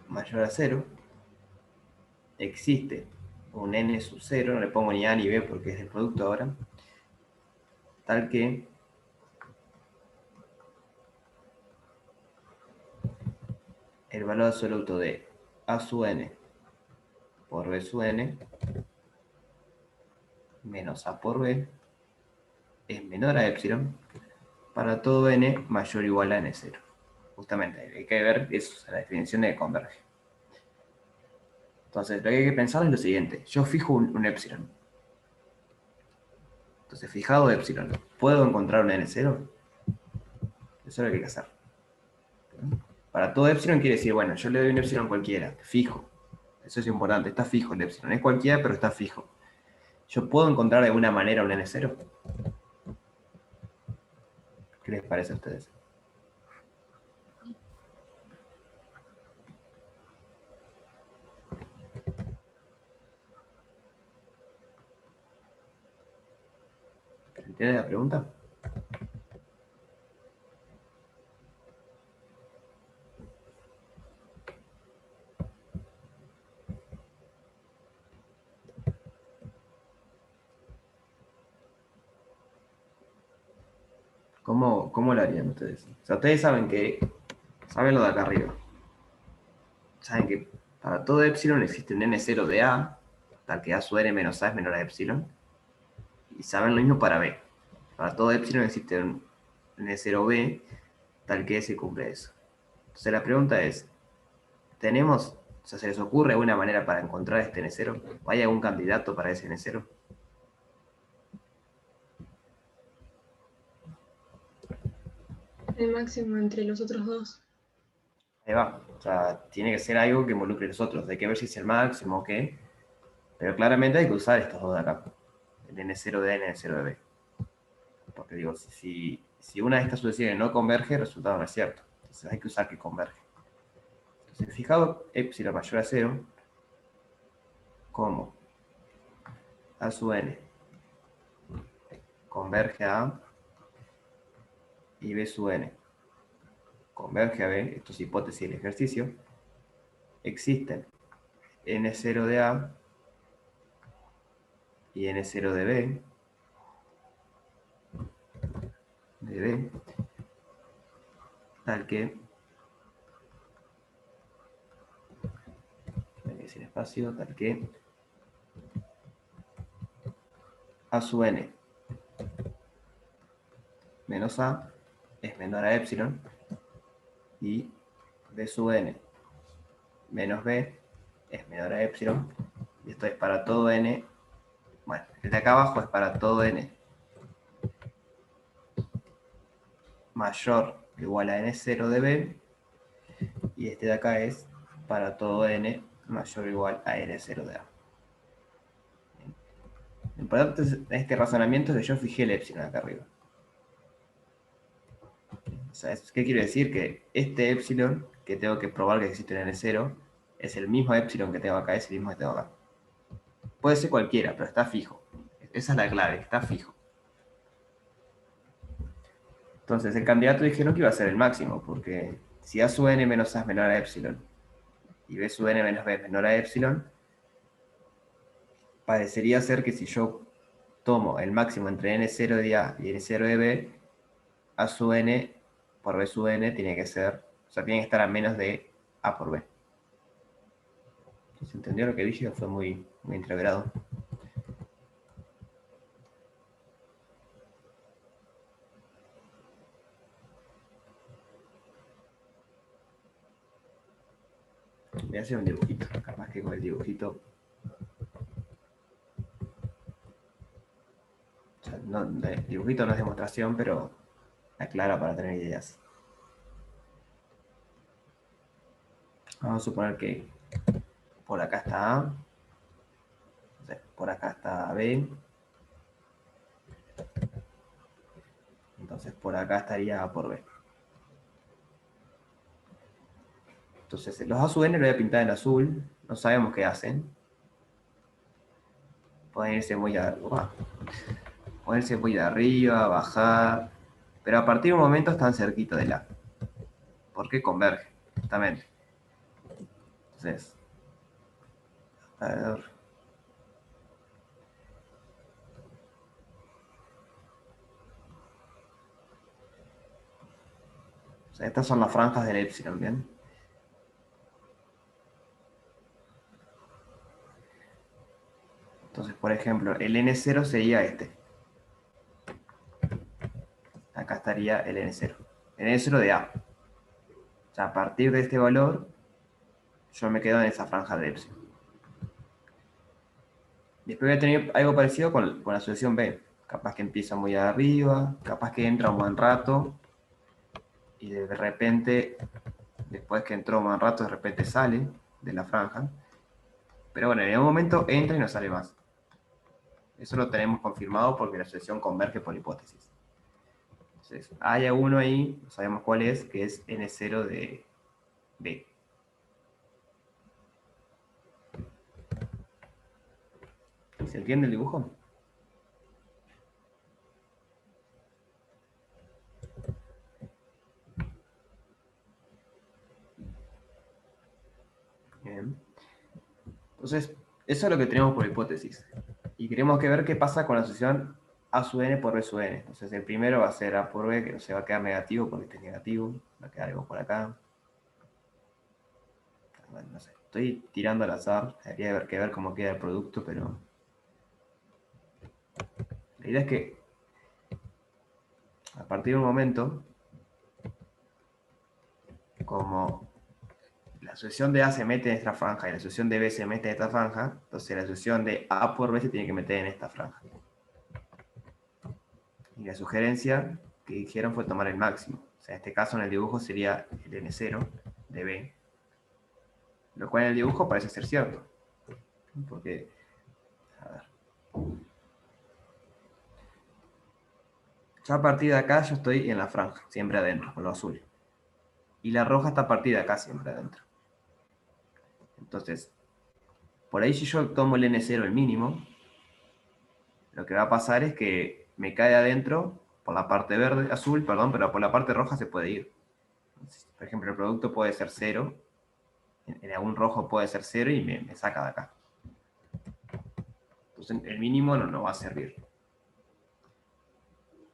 S1: mayor a 0, existe un n sub 0, no le pongo ni a ni b porque es el producto ahora, tal que el valor absoluto de a sub n por b sub n menos a por b es menor a epsilon para todo n mayor o igual a n0. Justamente hay que ver eso, la definición de converge. Entonces, lo que hay que pensar es lo siguiente. Yo fijo un epsilon. Entonces, fijado epsilon, ¿puedo encontrar un n0? Eso es lo que hay que hacer. Para todo epsilon quiere decir, bueno, yo le doy un epsilon cualquiera, fijo. Eso es importante, está fijo el epsilon. Es cualquiera, pero está fijo. ¿Yo puedo encontrar de alguna manera un n0? ¿Qué les parece a ustedes? ¿Se entiende la pregunta? ¿Cómo lo harían ustedes? O sea, ustedes saben lo de acá arriba. Saben que para todo epsilon existe un n0 de a, tal que a sub n menos a es menor a epsilon. Y saben lo mismo para b. Para todo epsilon existe un n0b, tal que se cumple eso. Entonces la pregunta es, ¿tenemos, o sea, se les ocurre alguna manera para encontrar este n0? ¿O hay algún candidato para ese n0?
S4: El máximo entre los otros dos.
S1: Ahí va. O sea, tiene que ser algo que involucre a los otros. Hay que ver si es el máximo o qué. Pero claramente hay que usar estos dos de acá. El n0 de a y el n0 de b. Porque digo, si una de estas sucesiones no converge, el resultado no es cierto. Entonces hay que usar que converge. Entonces, fijado epsilon mayor a 0, como a sub n converge a A y B sub n converge a B, esto es hipótesis del ejercicio, existen n0 de A y n0 de B, tal que, sin espacio, tal que A sub n menos A es menor a epsilon y B sub n menos B es menor a epsilon, y esto es para todo n, bueno, el de acá abajo es para todo n mayor o igual a n0 de b, y este de acá es para todo n mayor o igual a n0 de a. Lo importante de este razonamiento es que yo fijé el epsilon acá arriba. O sea, ¿qué quiere decir? Que este epsilon, que tengo que probar que existe en n0, es el mismo epsilon que tengo acá, es el mismo que tengo acá. Puede ser cualquiera, pero está fijo. Esa es la clave, está fijo. Entonces, el candidato dijeron que iba a ser el máximo, porque si a sub n menos a es menor a epsilon y b sub n menos b es menor a epsilon, parecería ser que si yo tomo el máximo entre n0 de A y n0 de B, A sub n por B sub n tiene que ser, o sea, tiene que estar a menos de A por B. ¿Se entendió lo que dije? Fue muy entreverado. Voy a hacer un dibujito, capaz que con el dibujito. O sea, no, el dibujito no es demostración, pero aclara para tener ideas. Vamos a suponer que por acá está A, por acá está B, entonces por acá estaría A por B. Entonces los A sub n lo voy a pintar en azul, no sabemos qué hacen. Pueden irse muy arriba, bajar, pero a partir de un momento están cerquita del A. ¿Por qué convergen? Justamente. Entonces, a ver. O sea, estas son las franjas del epsilon, ¿bien? Entonces, por ejemplo, el n0 sería este. Acá estaría el n0. El n0 de A. O sea, a partir de este valor, yo me quedo en esa franja de epsilon. Después voy a tener algo parecido con la asociación B. Capaz que empieza muy arriba, capaz que entra un buen rato, y de repente, después que entró un buen rato, de repente sale de la franja. Pero bueno, en algún momento entra y no sale más. Eso lo tenemos confirmado porque la asociación converge por hipótesis. Entonces, hay uno ahí, no sabemos cuál es, que es N0 de B. ¿Se entiende el dibujo? Bien. Entonces, eso es lo que tenemos por hipótesis. Y queremos que ver qué pasa con la asociación A sub n por B sub n. Entonces, el primero va a ser A por B, que no se va a quedar negativo porque este es negativo. Va a quedar algo por acá. Bueno, no sé. Estoy tirando al azar. Habría que ver cómo queda el producto, pero la idea es que a partir de un momento, como la asociación de A se mete en esta franja y la asociación de B se mete en esta franja, entonces la asociación de A por B se tiene que meter en esta franja. Y la sugerencia que dijeron fue tomar el máximo. O sea, en este caso en el dibujo sería el N0 de B. Lo cual en el dibujo parece ser cierto. Porque, a ver. Ya a partir de acá yo estoy en la franja, siempre adentro, con lo azul. Y la roja está a partir de acá, siempre adentro. Entonces, por ahí si yo tomo el N0, el mínimo, lo que va a pasar es que me cae adentro por la parte verde, azul, perdón, pero por la parte roja se puede ir. Por ejemplo, el producto puede ser 0, en algún rojo puede ser 0 y me saca de acá. Entonces el mínimo no va a servir.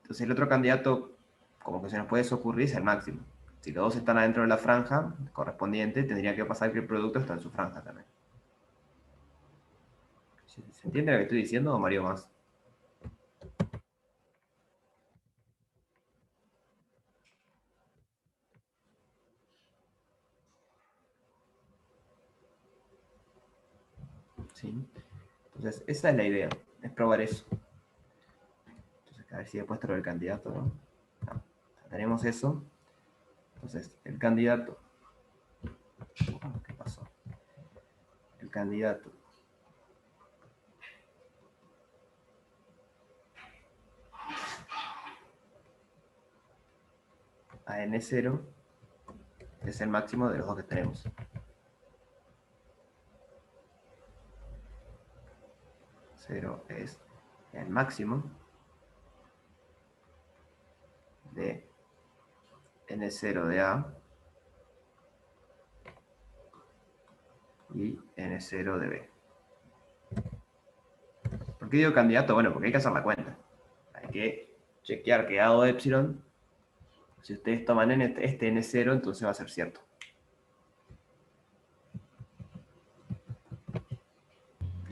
S1: Entonces el otro candidato, como que se nos puede ocurrir, es el máximo. Si los dos están adentro de la franja correspondiente, tendría que pasar que el producto está en su franja también. ¿Se entiende lo que estoy diciendo o Mario más? ¿Sí? Entonces, esa es la idea, es probar eso. Entonces, a ver si he puesto lo del candidato, ¿no? No, tenemos eso. Entonces, el candidato. ¿Qué pasó? El candidato a N0 es el máximo de los dos que tenemos. Cero es el máximo de N0 de A y N0 de B. qué digo candidato? Bueno, porque hay que hacer la cuenta. Hay que chequear que dado epsilon, si ustedes toman este n0, entonces va a ser cierto.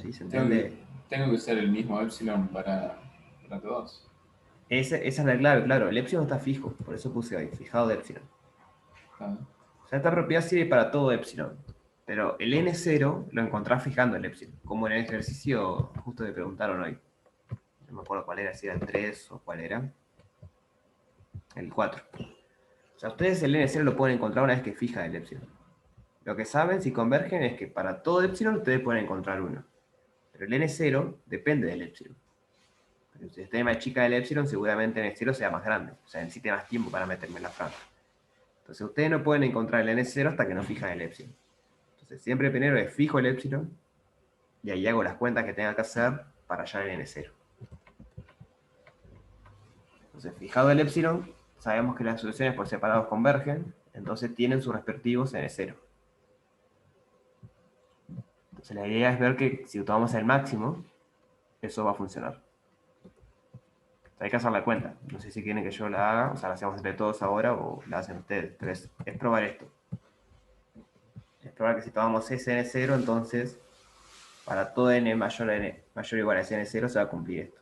S1: ¿Sí? ¿Se entiende?
S2: Tengo que usar el mismo epsilon para todos.
S1: Esa es la clave, claro. El epsilon está fijo, por eso puse ahí, fijado de epsilon.
S2: Ah,
S1: O sea, esta propiedad sirve para todo epsilon. Pero el n0 lo encontrás fijando el epsilon, como en el ejercicio justo que preguntaron hoy. No me acuerdo cuál era, si era el 3 o cuál era. El 4. O sea, ustedes el n0 lo pueden encontrar una vez que fijan el epsilon. Lo que saben, si convergen, es que para todo epsilon ustedes pueden encontrar uno. Pero el n0 depende del epsilon. Pero si ustedes más chica del epsilon, seguramente el n0 sea más grande. O sea, necesite más tiempo para meterme en la franja. Entonces ustedes no pueden encontrar el n0 hasta que no fijan el epsilon. Entonces siempre primero es fijo el epsilon y ahí hago las cuentas que tenga que hacer para hallar el n0. Entonces, fijado el epsilon, sabemos que las soluciones por separados convergen, entonces tienen sus respectivos n0. Entonces la idea es ver que si tomamos el máximo, eso va a funcionar. Hay que hacer la cuenta. No sé si quieren que yo la haga, o sea, la hacemos entre todos ahora o la hacen ustedes, pero es probar esto. Es probar que si tomamos ese n0, entonces para todo n mayor o igual a ese n0 se va a cumplir esto.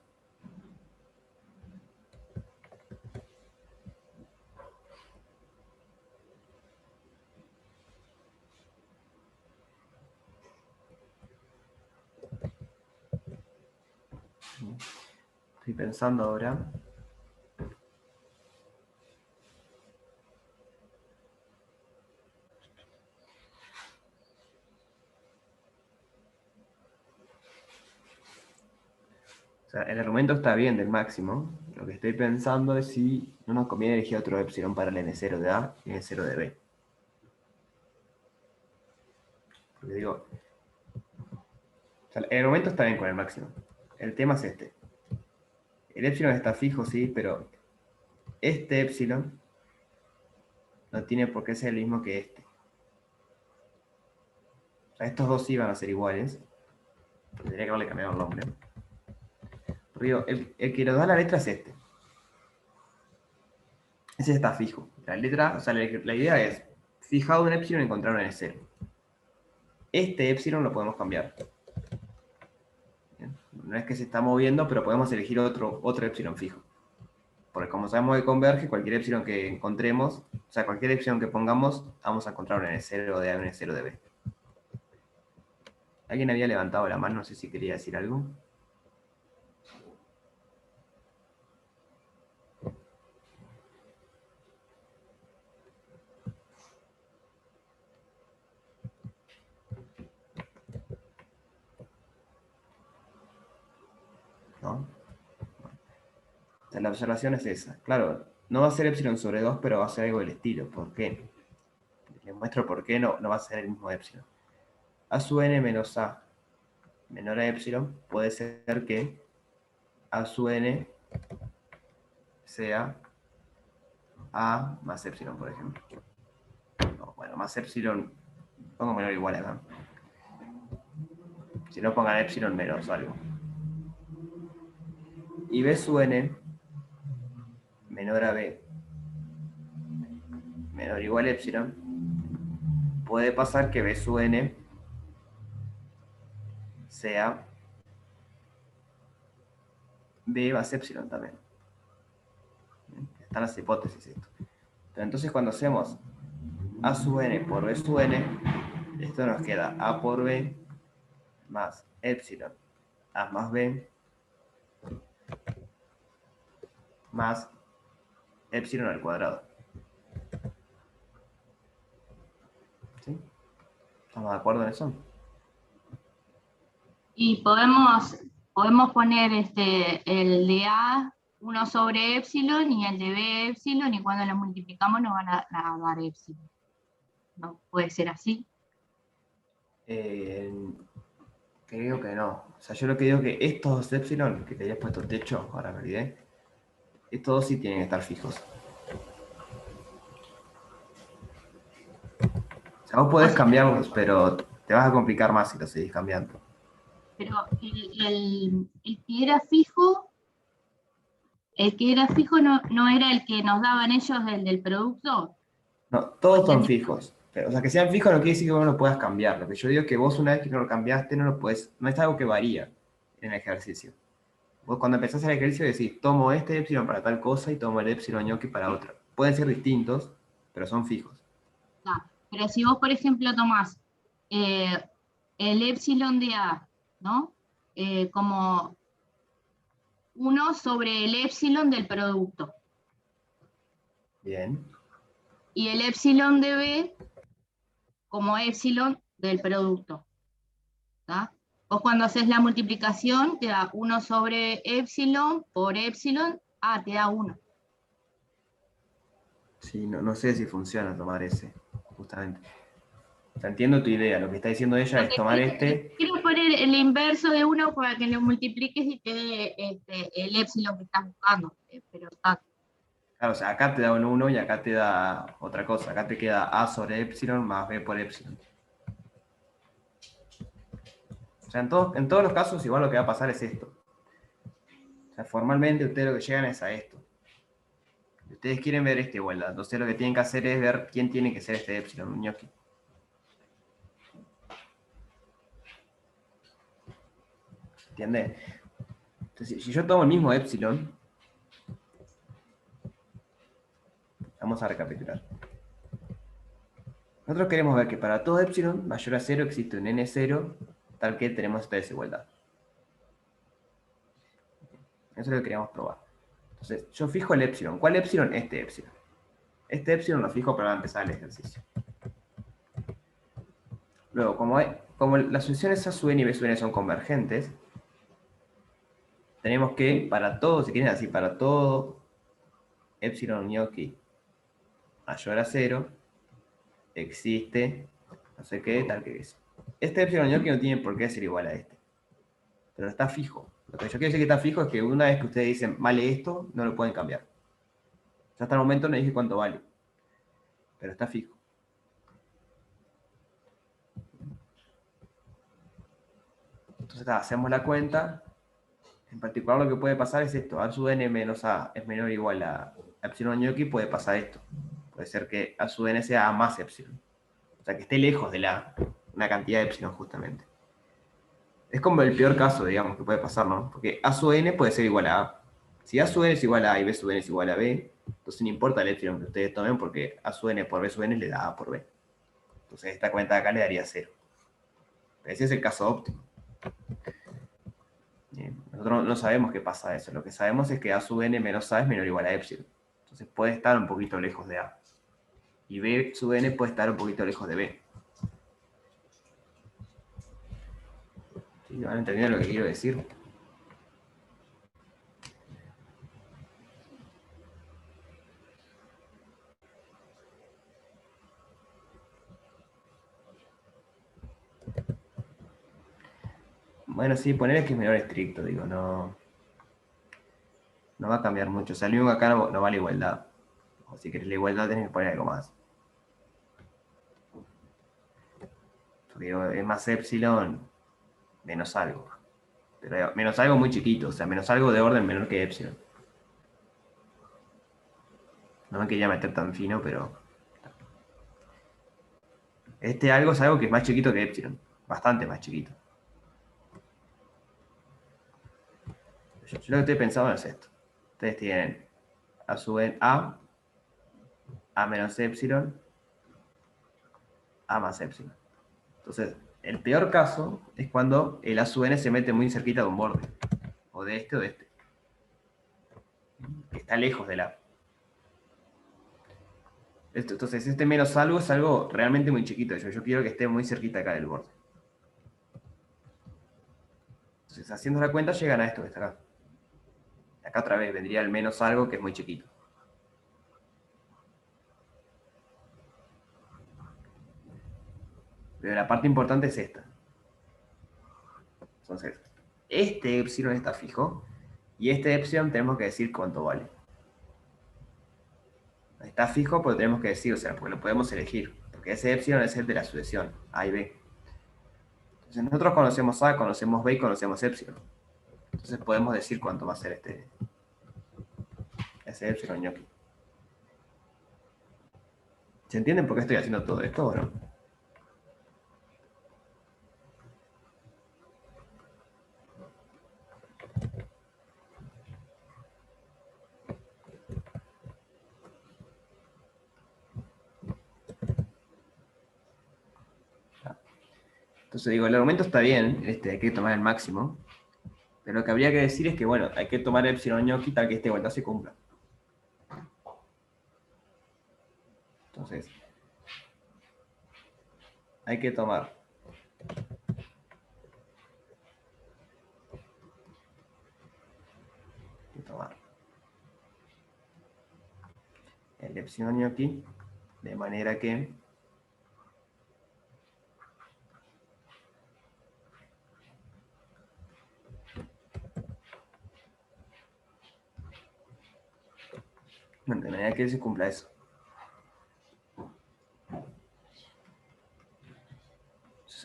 S1: Estoy pensando ahora. O sea, el argumento está bien del máximo. Lo que estoy pensando es si no nos conviene elegir otro epsilon para el n0 de A y n0 de B. Porque digo, o sea, el argumento está bien con el máximo. El tema es este. El epsilon está fijo, sí, pero este epsilon no tiene por qué ser el mismo que este. O sea, estos dos sí van a ser iguales. Tendría que haberle cambiado el nombre. Pero digo, el que nos da la letra es este. Ese está fijo. La letra, o sea, la idea es, fijado un epsilon, encontrar un n0. Este epsilon lo podemos cambiar. Bien. No es que se está moviendo, pero podemos elegir otro epsilon fijo. Porque como sabemos que converge, cualquier epsilon que encontremos, o sea, cualquier epsilon que pongamos, vamos a encontrar un n0 de A y un n0 de B. ¿Alguien había levantado la mano? No sé si quería decir algo. ¿No? O sea, la observación es esa. Claro, no va a ser epsilon sobre 2, pero va a ser algo del estilo. ¿Por qué? Les muestro por qué no va a ser el mismo epsilon. A sub n menos A menor a epsilon puede ser que A sub n sea A más epsilon, por ejemplo. No, bueno, más epsilon, pongo menor o igual acá. Si no, pongan epsilon menos algo. Y B sub n menor a B menor o igual a epsilon, puede pasar que B sub n sea B más epsilon también. Están las hipótesis esto. Pero entonces cuando hacemos A sub n por B sub n, esto nos queda A por B más epsilon A más B más epsilon al cuadrado. ¿Sí? ¿Estamos de acuerdo en eso?
S5: Y podemos poner el de A 1 sobre epsilon y el de B epsilon, y cuando lo multiplicamos nos van a dar epsilon. ¿No puede ser así?
S1: Creo que no. O sea, yo lo que digo es que estos dos epsilon, que te habías puesto techo, ahora me olvidé, estos dos sí tienen que estar fijos. O sea, vos podés cambiarlos, pero te vas a complicar más si los seguís cambiando.
S5: Pero el que era fijo, no era el que nos daban ellos, el del producto.
S1: No, todos son fijos. O sea, que sean fijos no quiere decir que vos no lo puedas cambiar. Lo que yo digo es que vos una vez que no lo cambiaste, no lo puedes, no es algo que varía en el ejercicio. Vos cuando empezás el ejercicio decís, tomo este epsilon para tal cosa y tomo el epsilon ñoqui para otra. Pueden ser distintos, pero son fijos.
S5: Pero si vos, por ejemplo, tomás el epsilon de A, ¿no? Como 1 sobre el epsilon del producto.
S1: Bien.
S5: Y el epsilon de B como epsilon del producto. ¿Tá? Vos cuando haces la multiplicación te da 1 sobre epsilon por epsilon, te da 1.
S1: Sí, no sé si funciona tomar ese, justamente. O sea, entiendo tu idea. Lo que está diciendo ella es tomar este.
S5: Quiero poner el inverso de 1 para que lo multipliques y te dé el epsilon que estás buscando. Pero está.
S1: Claro, o sea, acá te da un 1 y acá te da otra cosa. Acá te queda A sobre epsilon más B por epsilon. O sea, en todos los casos igual lo que va a pasar es esto. O sea, formalmente ustedes lo que llegan es a esto. Ustedes quieren ver esta igualdad. Entonces lo que tienen que hacer es ver quién tiene que ser este epsilon, un ñoqui. ¿Entiendes? Entonces, si yo tomo el mismo epsilon, vamos a recapitular. Nosotros queremos ver que para todo epsilon mayor a 0 existe un n0, tal que tenemos esta desigualdad. Eso es lo que queríamos probar. Entonces, yo fijo el epsilon. ¿Cuál epsilon? Este epsilon. Este epsilon lo fijo para empezar el ejercicio. Luego, como las sucesiones A sub n y B sub n son convergentes, tenemos que, para todo, si quieren así, para todo epsilon ñoqui mayor a 0, existe no sé qué, tal que es. Este epsilon ñoqui no tiene por qué ser igual a este. Pero está fijo. Lo que yo quiero decir que está fijo es que una vez que ustedes dicen vale esto, no lo pueden cambiar. Yo hasta el momento no dije cuánto vale. Pero está fijo. Entonces hacemos la cuenta. En particular lo que puede pasar es esto. A sub n menos A es menor o igual a epsilon ñoqui, puede pasar esto. Puede ser que A sub n sea A más epsilon. O sea, que esté lejos de una cantidad de epsilon justamente. Es como el peor caso, digamos, que puede pasar, ¿no? Porque A sub n puede ser igual a A. Si A sub n es igual a A y B sub n es igual a B, entonces no importa el epsilon que ustedes tomen porque A sub n por B sub n le da A por B. Entonces esta cuenta de acá le daría 0. Pero ese es el caso óptimo. Nosotros no sabemos qué pasa eso. Lo que sabemos es que A sub n menos A es menor o igual a epsilon. Entonces puede estar un poquito lejos de A. Y B sub n puede estar un poquito lejos de B. ¿Sí? ¿Van entendiendo lo que quiero decir? Bueno, sí, poner que es menor estricto, digo, no va a cambiar mucho. O sea, lo único que acá no vale igualdad. O si querés la igualdad tenés que poner algo más. Porque digo, es más epsilon menos algo. Pero menos algo muy chiquito, o sea, menos algo de orden menor que epsilon. No me quería meter tan fino, pero... Este algo es algo que es más chiquito que epsilon. Bastante más chiquito. Yo lo que estoy pensando es esto. Ustedes tienen A sub n A menos epsilon, A más epsilon. Entonces, el peor caso es cuando el A sub n se mete muy cerquita de un borde. O de este o de este. Que está lejos del A. Entonces, este menos algo es algo realmente muy chiquito. Yo quiero que esté muy cerquita acá del borde. Entonces, haciendo la cuenta, llegan a esto que está acá. Acá otra vez vendría el menos algo, que es muy chiquito. Pero la parte importante es esta. Entonces, este epsilon está fijo. Y este epsilon tenemos que decir cuánto vale. Está fijo, pero tenemos que decir, o sea, porque lo podemos elegir. Porque ese epsilon es el de la sucesión, A y B. Entonces nosotros conocemos A, conocemos B y conocemos epsilon. Entonces podemos decir cuánto va a ser ese epsilon ñoqui. ¿Se entienden por qué estoy haciendo todo esto o no? Entonces digo, el argumento está bien, hay que tomar el máximo, pero lo que habría que decir es que, bueno, hay que tomar epsilon ñoqui tal que esta igualdad se cumpla. Entonces, hay que tomar el epsilon ñoqui de manera que se cumpla eso.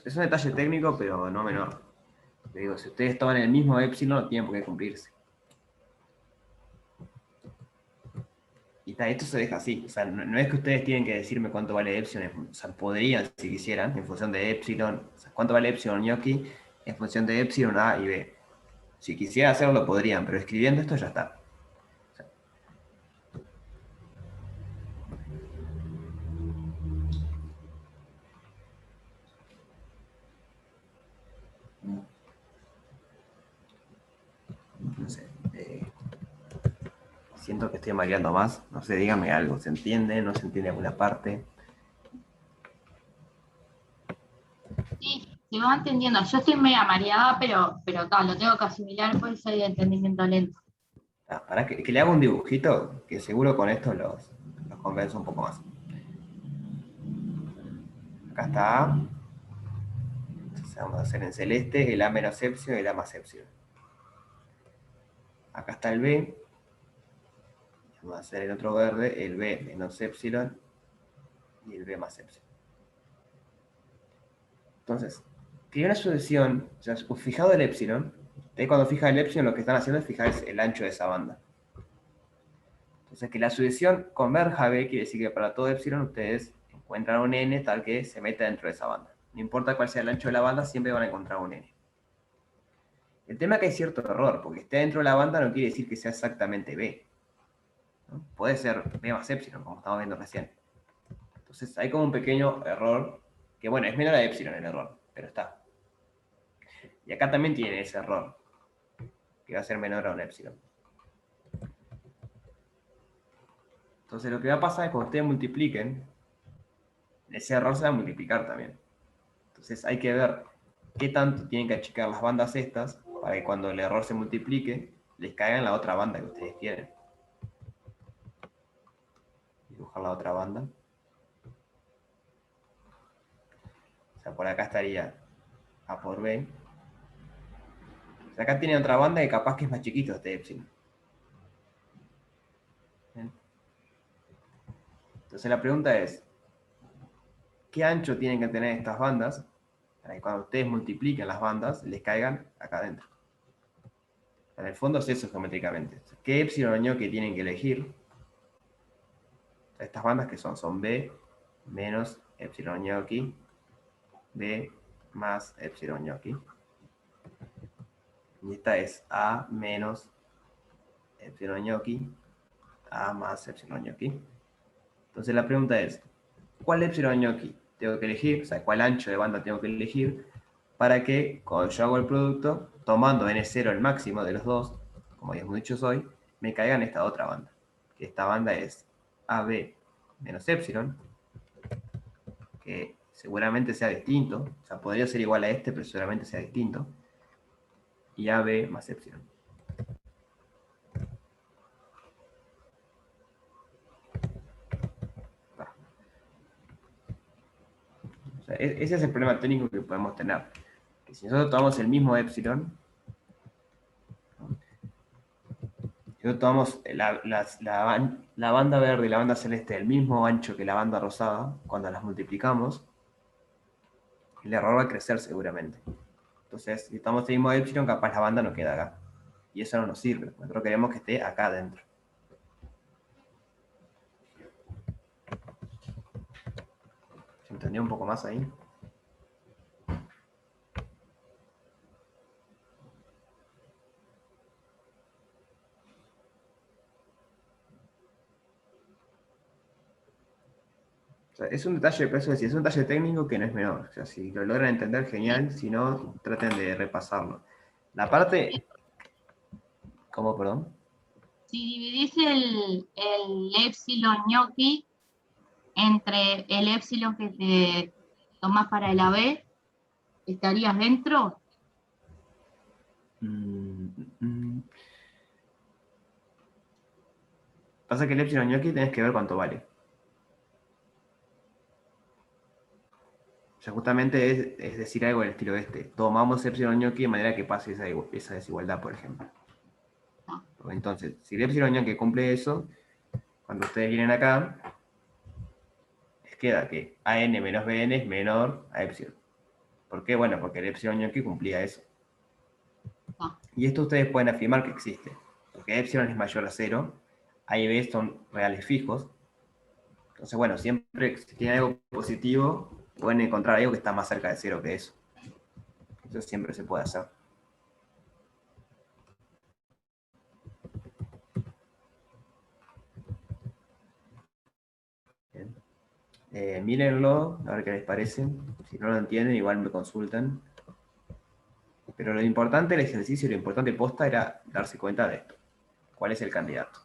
S1: Es un detalle técnico, pero no menor. Le digo, si ustedes toman el mismo epsilon, no tienen por qué cumplirse. Y esto se deja así. O sea, no es que ustedes tienen que decirme cuánto vale epsilon. O sea, podrían, si quisieran, en función de epsilon. O sea, cuánto vale epsilon ñoqui en función de epsilon A y B. Si quisieran hacerlo, lo podrían, pero escribiendo esto ya está. No sé. Siento que estoy mareando más. No sé, díganme algo. ¿Se entiende? ¿No se entiende alguna parte?
S5: Sí, se va entendiendo. Yo estoy media mareada, pero tal, lo tengo que asimilar, pues soy de entendimiento lento.
S1: Para que le haga un dibujito, que seguro con esto los convenzo un poco más. Acá está A. Entonces vamos a hacer en celeste el A menos epsilon y el A más epsilon. Acá está el B. Vamos a hacer en otro verde el B menos epsilon y el B más epsilon. Entonces, que una sucesión, o sea, fijado el epsilon, ustedes cuando fijan el epsilon lo que están haciendo es fijar el ancho de esa banda. Entonces, que la sucesión converja a B quiere decir que para todo epsilon ustedes encuentran un n tal que se meta dentro de esa banda. No importa cuál sea el ancho de la banda, siempre van a encontrar un n. El tema es que hay cierto error, porque esté dentro de la banda no quiere decir que sea exactamente B. ¿No? Puede ser B más epsilon, como estamos viendo recién. Entonces hay como un pequeño error, que bueno, es menor a epsilon el error, pero está. Y acá también tiene ese error, que va a ser menor a un epsilon. Entonces lo que va a pasar es que cuando ustedes multipliquen, ese error se va a multiplicar también. Entonces hay que ver qué tanto tienen que achicar las bandas estas para que cuando el error se multiplique, les caiga en la otra banda que ustedes quieren. Dibujar la otra banda. O sea, por acá estaría A por B. O sea, acá tiene otra banda que capaz que es más chiquito este epsilon. ¿Bien? Entonces la pregunta es, ¿qué ancho tienen que tener estas bandas para que cuando ustedes multipliquen las bandas, les caigan acá adentro? En el fondo es eso geométricamente. ¿Qué epsilon ñoqui tienen que elegir? Estas bandas que son B menos epsilon ñoqui, B más epsilon ñoqui. Y esta es A menos epsilon ñoqui, A más epsilon ñoqui. Entonces la pregunta es, ¿cuál epsilon ñoqui tengo que elegir? O sea, ¿cuál ancho de banda tengo que elegir para que cuando yo hago el producto, tomando n0 el máximo de los dos, como habíamos dicho hoy, me caiga en esta otra banda? Que esta banda es AB menos epsilon, que seguramente sea distinto, o sea, podría ser igual a este, pero seguramente sea distinto, y AB más epsilon. O sea, ese es el problema técnico que podemos tener. Que si nosotros tomamos el mismo epsilon, si nosotros tomamos la banda verde y la banda celeste del mismo ancho que la banda rosada, cuando las multiplicamos, el error va a crecer seguramente. Entonces, si estamos en el mismo epsilon, capaz la banda no queda acá. Y eso no nos sirve. Nosotros queremos que esté acá adentro. ¿Se entendió un poco más ahí? O sea, es un detalle, por eso decía, es un detalle técnico que no es menor. O sea, si lo logran entender, genial. Si no, traten de repasarlo. La parte... ¿Cómo, perdón?
S5: Si dividís el epsilon ñoqui entre el epsilon que te tomás para el AB, ¿estarías dentro?
S1: Pasa que el epsilon ñoqui tenés que ver cuánto vale. O sea, justamente es decir algo del estilo este. Tomamos epsilon ñoqui de manera que pase esa desigualdad, por ejemplo. Entonces, si el epsilon ñoqui cumple eso, cuando ustedes vienen acá, les queda que AN menos BN es menor a epsilon. ¿Por qué? Bueno, porque el epsilon ñoqui cumplía eso. Y esto ustedes pueden afirmar que existe. Porque epsilon es mayor a 0, A y B son reales fijos. Entonces, bueno, siempre si tienen algo positivo, pueden encontrar algo que está más cerca de 0 que eso. Eso siempre se puede hacer. Bien. Mírenlo, a ver qué les parece. Si no lo entienden, igual me consultan. Pero lo importante del ejercicio, lo importante posta era darse cuenta de esto. ¿Cuál es el candidato?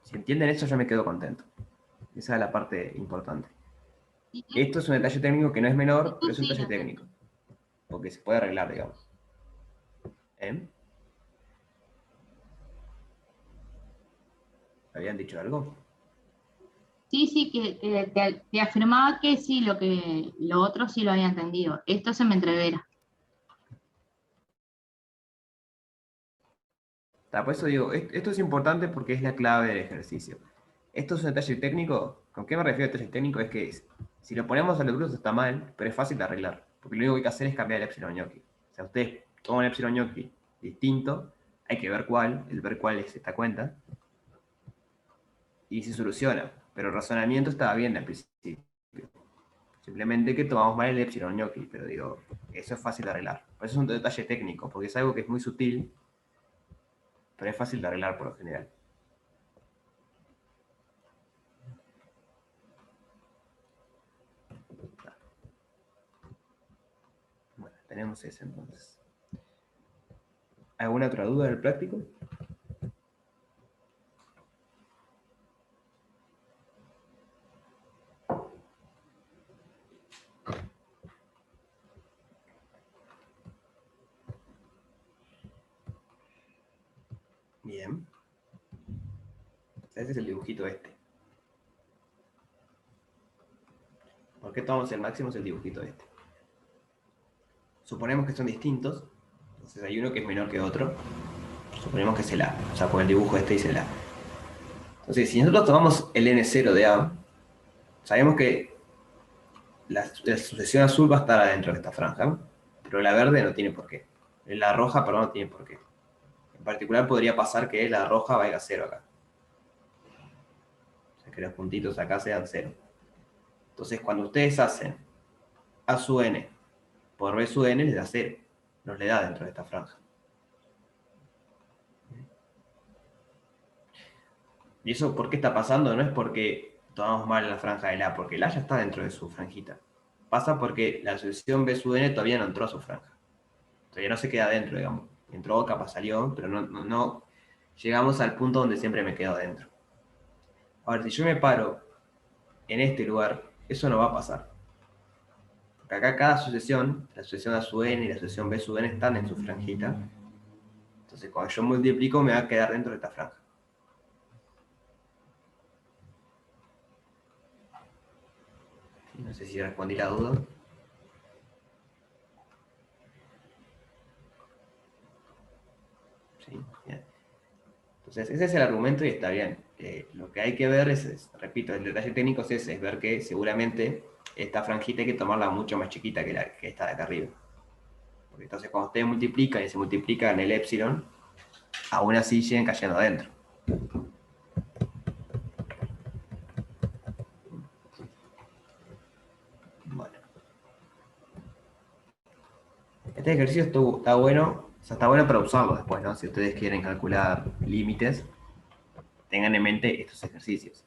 S1: Si entienden eso, yo me quedo contento. Esa es la parte importante. Esto es un detalle técnico que no es menor, pero es un detalle técnico. Porque se puede arreglar, digamos. ¿Eh? ¿Habían dicho algo?
S5: Sí, que te afirmaba que sí, lo otro sí lo había entendido. Esto se me entrevera.
S1: Por eso digo, esto es importante porque es la clave del ejercicio. Esto es un detalle técnico. ¿Con qué me refiero a detalle técnico? Es que si lo ponemos a los grupos está mal, pero es fácil de arreglar. Porque lo único que hay que hacer es cambiar el epsilon ñoqui. O sea, ustedes toman un epsilon ñoqui distinto, hay que ver cuál, el ver cuál es esta cuenta, y se soluciona. Pero el razonamiento estaba bien al principio. Simplemente que tomamos mal el epsilon ñoqui, pero digo, eso es fácil de arreglar. Por eso es un detalle técnico, porque es algo que es muy sutil, pero es fácil de arreglar por lo general. Bueno, tenemos ese entonces. ¿Alguna otra duda del práctico? Bien. Ese es el dibujito este. ¿Por qué tomamos el máximo? Es el dibujito este. Suponemos que son distintos. Entonces hay uno que es menor que otro. Suponemos que es el A. O sea, con el dibujo este dice el A. Entonces, si nosotros tomamos el N0 de A, sabemos que la sucesión azul va a estar adentro de esta franja, pero la verde no tiene por qué. La roja, perdón, no tiene por qué. En particular podría pasar que la roja valga 0 acá. O sea, que los puntitos acá sean 0. Entonces, cuando ustedes hacen A sub n por B sub n, les da 0. Nos le da dentro de esta franja. ¿Y eso por qué está pasando? No es porque tomamos mal la franja del A, porque el A ya está dentro de su franjita. Pasa porque la sucesión B sub n todavía no entró a su franja. Todavía no se queda dentro, digamos. Entró, capaz salió, pero no llegamos al punto donde siempre me quedo dentro. Ahora, si yo me paro en este lugar, eso no va a pasar. Porque acá cada sucesión, la sucesión A sub n y la sucesión B sub n están en su franjita. Entonces, cuando yo multiplico, me va a quedar dentro de esta franja. No sé si respondí la duda. Sí, bien. Entonces, ese es el argumento y está bien. lo que hay que ver repito, el detalle técnico es ese, es ver que seguramente esta franjita hay que tomarla mucho más chiquita que esta de acá arriba. Porque entonces cuando ustedes multiplican y se multiplican el epsilon, aún así siguen cayendo adentro. Bueno. Este ejercicio está bueno, o sea, está bueno para usarlo después, ¿no? Si ustedes quieren calcular límites, tengan en mente estos ejercicios.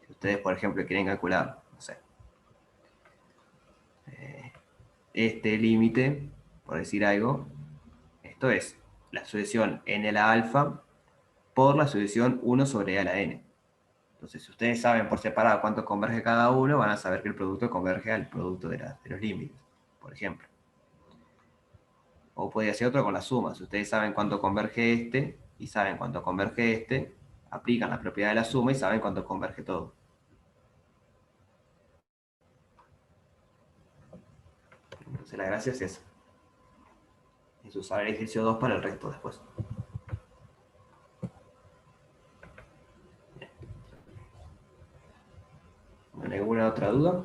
S1: Si ustedes, por ejemplo, quieren calcular, no sé, este límite, por decir algo, esto es la sucesión n a la alfa por la sucesión 1 sobre a a la n. Entonces, si ustedes saben por separado cuánto converge cada uno, van a saber que el producto converge al producto de los límites, por ejemplo. O puede ser otro con la suma. Si ustedes saben cuánto converge este y saben cuánto converge este, aplican la propiedad de la suma y saben cuánto converge todo. Entonces la gracia es esa. Es usar el ejercicio 2 para el resto después. ¿Alguna otra duda?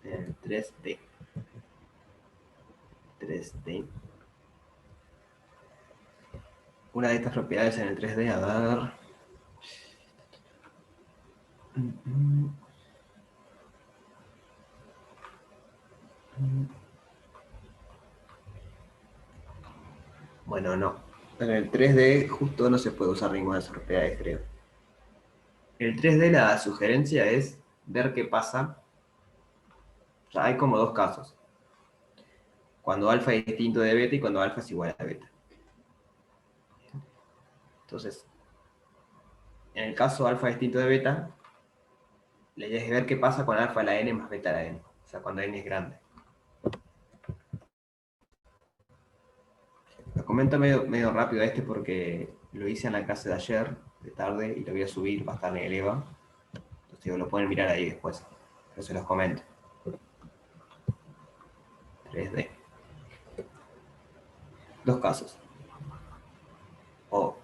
S1: El 3D. 3D. Una de estas propiedades en el 3D, a ver. Bueno, no. En el 3D justo no se puede usar ninguna de esas propiedades, creo. En el 3D la sugerencia es ver qué pasa. O sea, hay como dos casos. Cuando alfa es distinto de beta y cuando alfa es igual a beta. Entonces, en el caso alfa distinto de beta, la idea es ver qué pasa con alfa a la n más beta a la n. O sea, cuando n es grande. Lo comento medio rápido porque lo hice en la clase de ayer, de tarde, y lo voy a subir, va a estar en el EVA. Entonces lo pueden mirar ahí después. Pero se los comento. 3D. Dos casos. O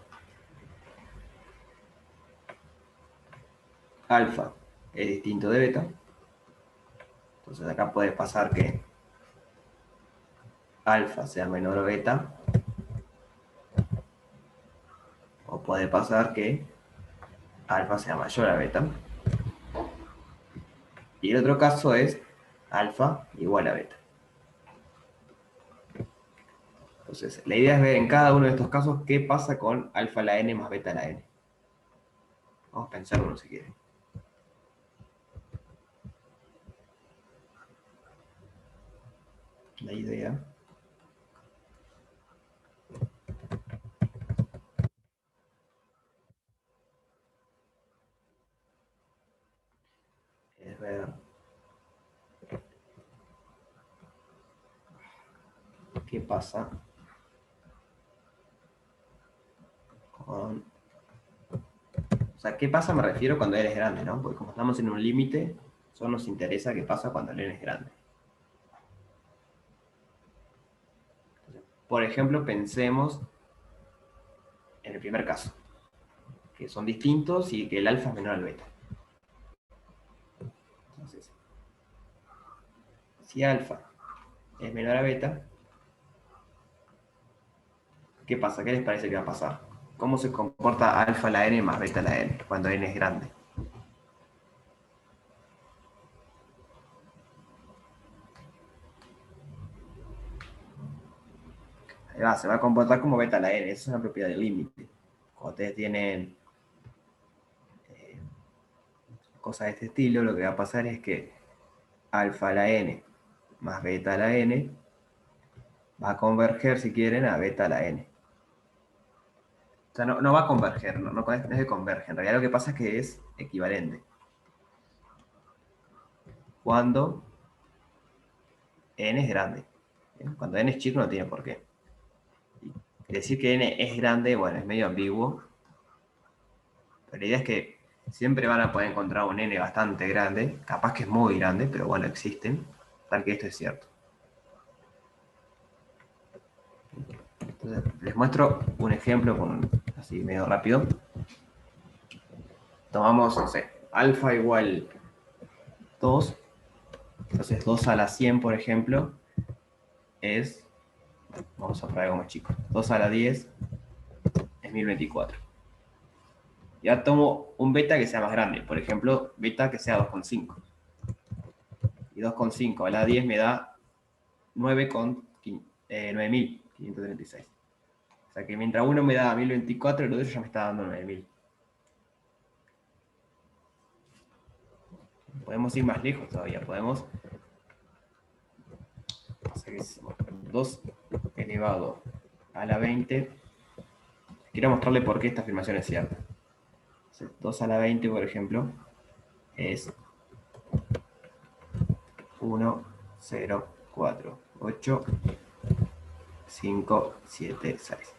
S1: alfa es distinto de beta. Entonces acá puede pasar que alfa sea menor a beta. O puede pasar que alfa sea mayor a beta. Y el otro caso es alfa igual a beta. Entonces, la idea es ver en cada uno de estos casos qué pasa con alfa a la n más beta a la n. Vamos a pensar uno si quieren. La idea es ver qué pasa con... O sea, ¿qué pasa? Me refiero cuando n es grande, ¿no? Porque como estamos en un límite, solo nos interesa qué pasa cuando el n es grande. Por ejemplo, pensemos en el primer caso, que son distintos y que el alfa es menor al beta. Entonces, si alfa es menor a beta, ¿qué pasa? ¿Qué les parece que va a pasar? ¿Cómo se comporta alfa a la n más beta a la n cuando n es grande? Ahí va, se va a comportar como beta a la n. Esa es una propiedad del límite. Cuando ustedes tienen cosas de este estilo, lo que va a pasar es que alfa a la n más beta a la n va a converger, si quieren, a beta a la n. O sea, no va a converger, no es que converge. En realidad lo que pasa es que es equivalente. cuando n es grande. ¿Bien? Cuando n es chico no tiene por qué. Y decir que n es grande, bueno, es medio ambiguo. Pero la idea es que siempre van a poder encontrar un n bastante grande. Capaz que es muy grande, pero bueno, existen. Tal que esto es cierto. Entonces, les muestro un ejemplo así medio rápido. Tomamos, no sé, alfa igual 2. Entonces 2 a la 100, por ejemplo, es, vamos a poner algo más chico, 2 a la 10 es 1024. Ya tomo un beta que sea más grande, por ejemplo, beta que sea 2,5. Y 2,5 a la 10 me da 9.536. O sea que mientras uno me da 1024, el otro ya me está dando 9000. Podemos ir más lejos todavía, podemos... 2 elevado a la 20. Quiero mostrarle por qué esta afirmación es cierta. 2 a la 20, por ejemplo, es 1, 0, 4, 8, 5, 7, 6.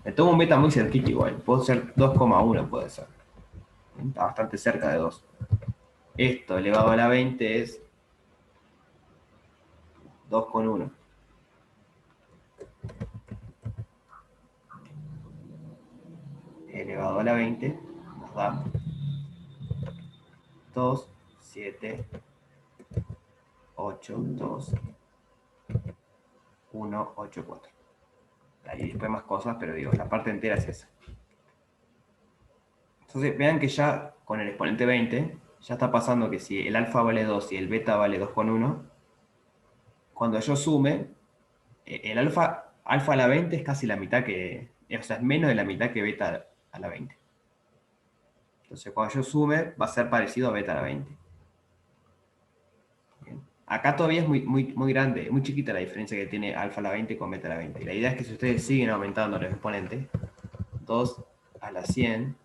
S1: Me tomo un beta muy cerquita igual. Puedo ser 2,1, puede ser. Está bastante cerca de 2. Esto elevado a la 20 es 2,1. Elevado a la 20 nos da 2, 7, 8, 2, 1, 8, 4. Ahí después más cosas, pero digo, la parte entera es esa. Entonces, vean que ya con el exponente 20, ya está pasando que si el alfa vale 2 y el beta vale 2,1, cuando yo sume, el alfa a la 20 es casi la mitad que, o sea, es menos de la mitad que beta a la 20. Entonces, cuando yo sume, va a ser parecido a beta a la 20. Bien. Acá todavía es muy grande, muy chiquita la diferencia que tiene alfa a la 20 con beta a la 20. Y la idea es que si ustedes siguen aumentando los exponentes, 2 a la 100,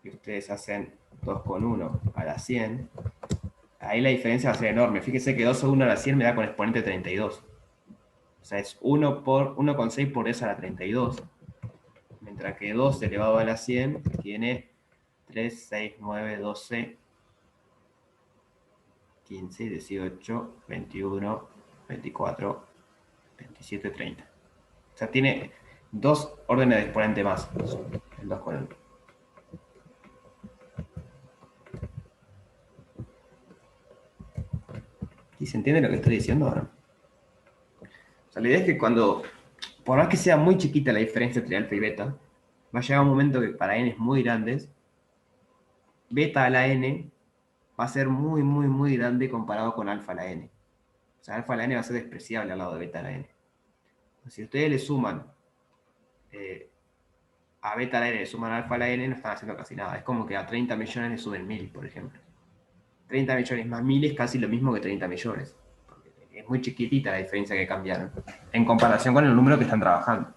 S1: y ustedes hacen 2,1 a la 100, ahí la diferencia va a ser enorme. Fíjense que 2,1 a la 100 me da con exponente 32. O sea, es 1,6 por 10 a la 32. Mientras que 2 elevado a la 100 tiene 3, 6, 9, 12, 15, 18, 21, 24, 27, 30. O sea, tiene 2 órdenes de exponente más. El 2,1. ¿Y se entiende lo que estoy diciendo o no? O sea, la idea es que cuando, por más que sea muy chiquita la diferencia entre alfa y beta, va a llegar un momento que para n muy grandes, beta a la n va a ser muy grande comparado con alfa a la n. O sea, alfa a la n va a ser despreciable al lado de beta a la n. Si ustedes le suman a beta a la n, le suman alfa a la n, no están haciendo casi nada. Es como que a 30 millones le suben 1000, por ejemplo. 30 millones más 1000 es casi lo mismo que 30 millones. Es muy chiquitita la diferencia que cambiaron en comparación con el número que están trabajando.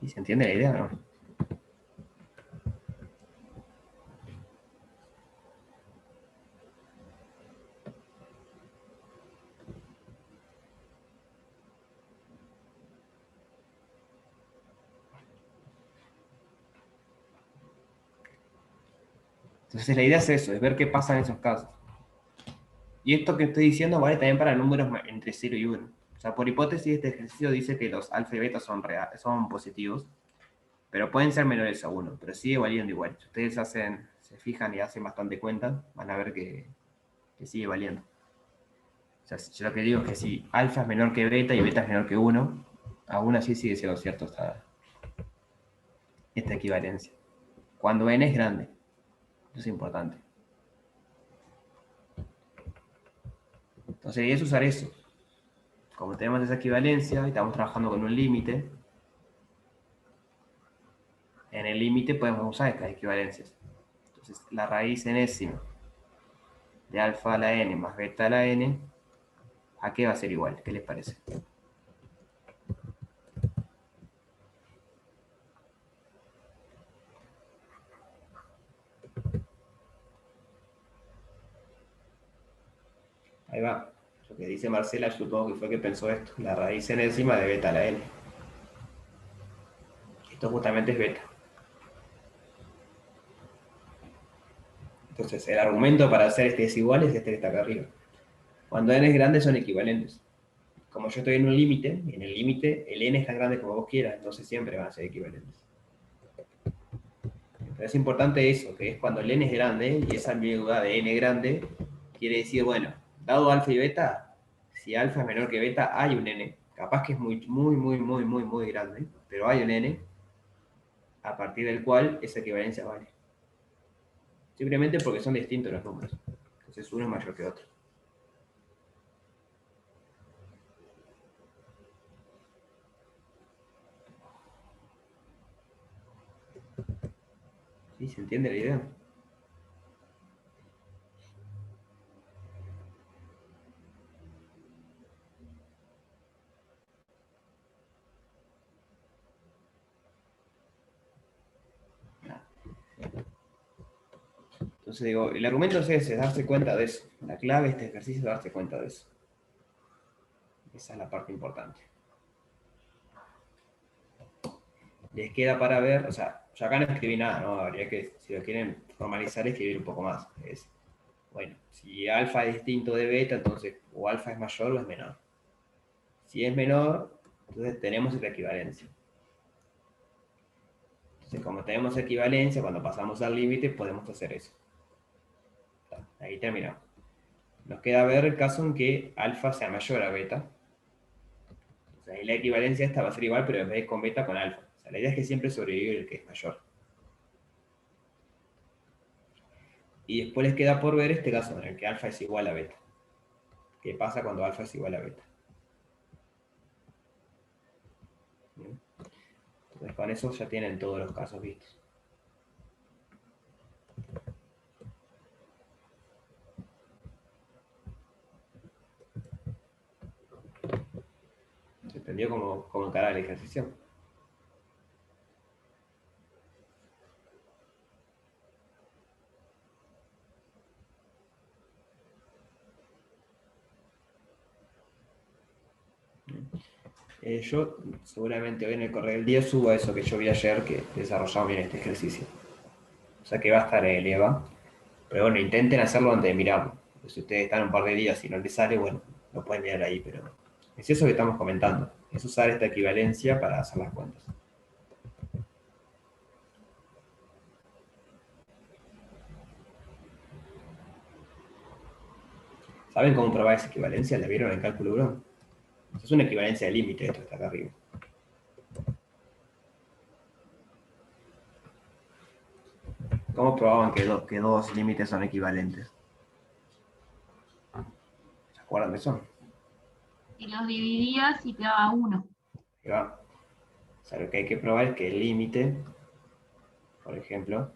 S1: ¿Y se entiende la idea, no? Entonces la idea es eso, es ver qué pasa en esos casos. Y esto que estoy diciendo vale también para números entre 0 y 1. O sea, por hipótesis, este ejercicio dice que los alfa y beta son positivos, pero pueden ser menores a 1, pero sigue valiendo igual. Si ustedes se fijan y hacen bastante cuenta, van a ver que sigue valiendo. O sea, yo lo que digo es que si alfa es menor que beta y beta es menor que 1, aún así sigue siendo cierto esta equivalencia. Cuando n es grande, eso es importante. Entonces, la idea es usar eso. Como tenemos esa equivalencia y estamos trabajando con un límite, en el límite podemos usar estas equivalencias. Entonces, la raíz enésima de alfa a la n más beta a la n, ¿a qué va a ser igual? ¿Qué les parece? Ahí va. Lo que dice Marcela, yo supongo que fue que pensó esto. La raíz enésima de beta a la n. Esto justamente es beta. Entonces, el argumento para hacer este desigual es este que está acá arriba. Cuando n es grande son equivalentes. Como yo estoy en un límite, y en el límite el n es tan grande como vos quieras, entonces siempre van a ser equivalentes. Pero es importante eso, que es cuando el n es grande, y esa ambigüedad de n grande, quiere decir, bueno, dado alfa y beta, si alfa es menor que beta, hay un n. Capaz que es muy grande, pero hay un n, a partir del cual esa equivalencia vale. Simplemente porque son distintos los números. Entonces uno es mayor que otro. ¿Sí? ¿Se entiende la idea? Entonces digo, el argumento es ese, es darse cuenta de eso. La clave de este ejercicio es darse cuenta de eso. Esa es la parte importante. Les queda para ver, o sea, yo acá no escribí nada, ¿no? Habría que, si lo quieren formalizar, escribir un poco más. Es, bueno, si alfa es distinto de beta, entonces o alfa es mayor o es menor. Si es menor, entonces tenemos esta equivalencia. Entonces, como tenemos equivalencia, cuando pasamos al límite, podemos hacer eso. Ahí terminamos. Nos queda ver el caso en que alfa sea mayor a beta. Entonces, ahí la equivalencia esta va a ser igual, pero en vez de con beta, con alfa. O sea, la idea es que siempre sobrevive el que es mayor. Y después les queda por ver este caso en el que alfa es igual a beta. ¿Qué pasa cuando alfa es igual a beta? ¿Bien? Entonces con eso ya tienen todos los casos vistos. ¿Se entendió cómo encarar el ejercicio? Yo seguramente hoy en el correo del día subo eso que yo vi ayer, que desarrollamos bien este ejercicio. O sea que va a estar el EVA. Pero bueno, intenten hacerlo antes de mirarlo. Si ustedes están un par de días y no les sale, bueno, lo pueden mirar ahí, pero es eso que estamos comentando. Es usar esta equivalencia para hacer las cuentas. ¿Saben cómo probar esa equivalencia? ¿La vieron en cálculo 1? Es una equivalencia de límite, esto que está acá arriba. ¿Cómo probaban que dos límites son equivalentes? ¿Se acuerdan de eso?
S5: Si los dividías y quedaba 1.
S1: Ahí va. O sea, lo que hay que probar es que el límite, por ejemplo,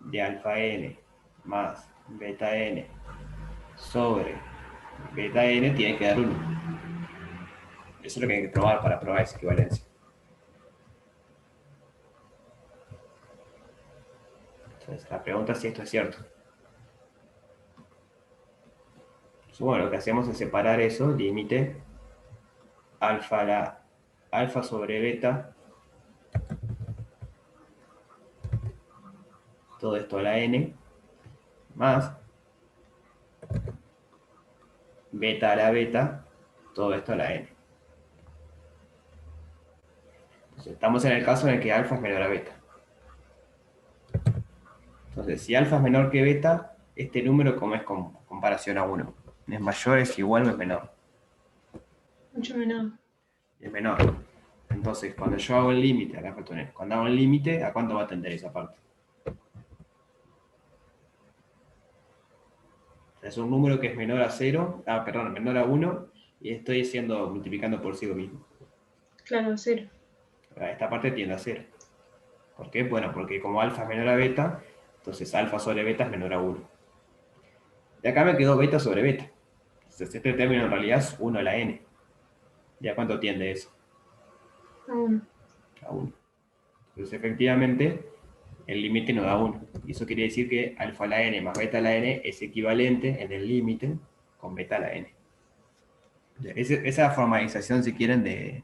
S1: de alfa n más beta n sobre beta n tiene que dar 1. Eso es lo que hay que probar para probar esa equivalencia. Entonces, la pregunta es si esto es cierto. Entonces, bueno, lo que hacemos es separar eso, límite, alfa sobre beta, todo esto a la n, más beta a la beta, todo esto a la n. Entonces, estamos en el caso en el que alfa es menor a beta. Entonces, si alfa es menor que beta, este número, ¿cómo es con comparación a 1? ¿Es mayor, es igual o es menor?
S4: Mucho menor.
S1: Es menor. Entonces, cuando yo hago el límite, acá falta un n, cuando hago el límite, ¿a cuánto va a tender esa parte? O sea, es un número que es menor a 0, menor a 1, y estoy multiplicando por sí mismo.
S4: Claro, 0.
S1: Esta parte tiende a 0. ¿Por qué? Bueno, porque como alfa es menor a beta, entonces alfa sobre beta es menor a 1. De acá me quedó beta sobre beta. Entonces este término en realidad es 1 a la n. ¿Y a cuánto tiende eso?
S4: A 1.
S1: A 1. Entonces efectivamente el límite no da 1. Y eso quiere decir que alfa a la n más beta a la n es equivalente en el límite con beta a la n. Esa formalización, si quieren, de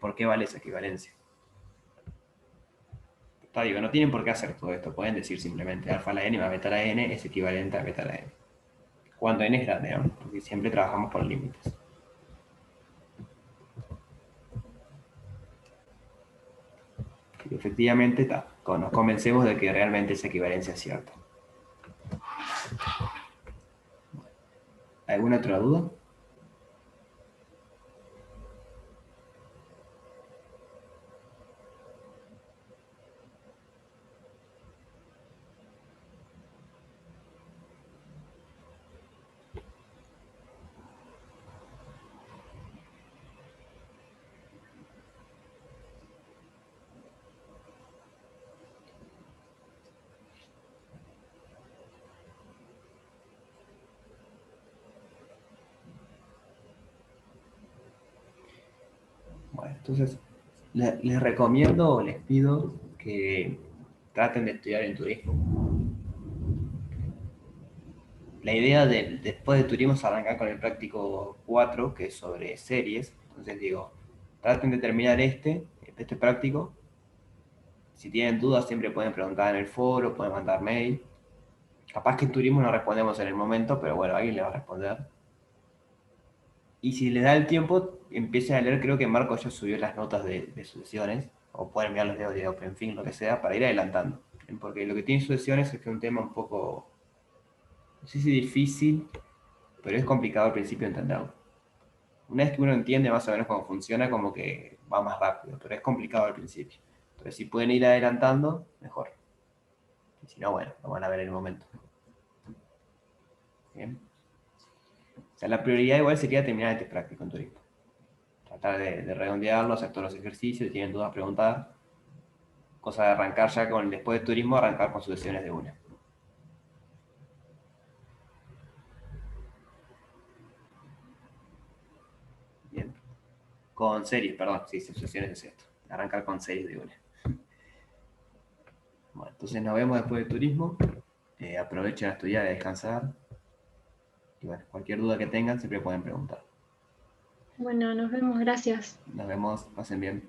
S1: por qué vale esa equivalencia. Digo, no tienen por qué hacer todo esto, pueden decir simplemente alfa a la n más beta a la n es equivalente a beta a la n. Cuando n es grande, ¿no? Porque siempre trabajamos con límites. Y efectivamente nos convencemos de que realmente esa equivalencia es cierta. ¿Alguna otra duda? Bueno, entonces les recomiendo o les pido que traten de estudiar en turismo. La idea después de turismo es arrancar con el práctico 4, que es sobre series. Entonces digo, traten de terminar este práctico. Si tienen dudas siempre pueden preguntar en el foro, pueden mandar mail. Capaz que en turismo no respondemos en el momento, pero bueno, alguien le va a responder. Y si les da el tiempo, empiecen a leer, creo que Marco ya subió las notas de sucesiones, o pueden enviar los de OpenFin, lo que sea, para ir adelantando. Porque lo que tiene sucesiones es que es un tema un poco, no sé si difícil, pero es complicado al principio entenderlo. Una vez que uno entiende más o menos cómo funciona, como que va más rápido, pero es complicado al principio. Entonces, si pueden ir adelantando, mejor. Y si no, bueno, lo van a ver en el momento. Bien. O sea, la prioridad igual sería terminar este práctico en turismo. Tratar de redondearlo, hacer todos los ejercicios, si tienen dudas, preguntar. Cosa de arrancar ya con, después de turismo, arrancar con sucesiones de una. Bien. Con series, perdón, sí, sucesiones es esto. Arrancar con series de una. Bueno, entonces nos vemos después de turismo. Aprovechen a estudiar y a descansar. Y bueno, cualquier duda que tengan siempre pueden preguntar.
S4: Bueno, nos vemos, gracias.
S1: Nos vemos, pasen bien.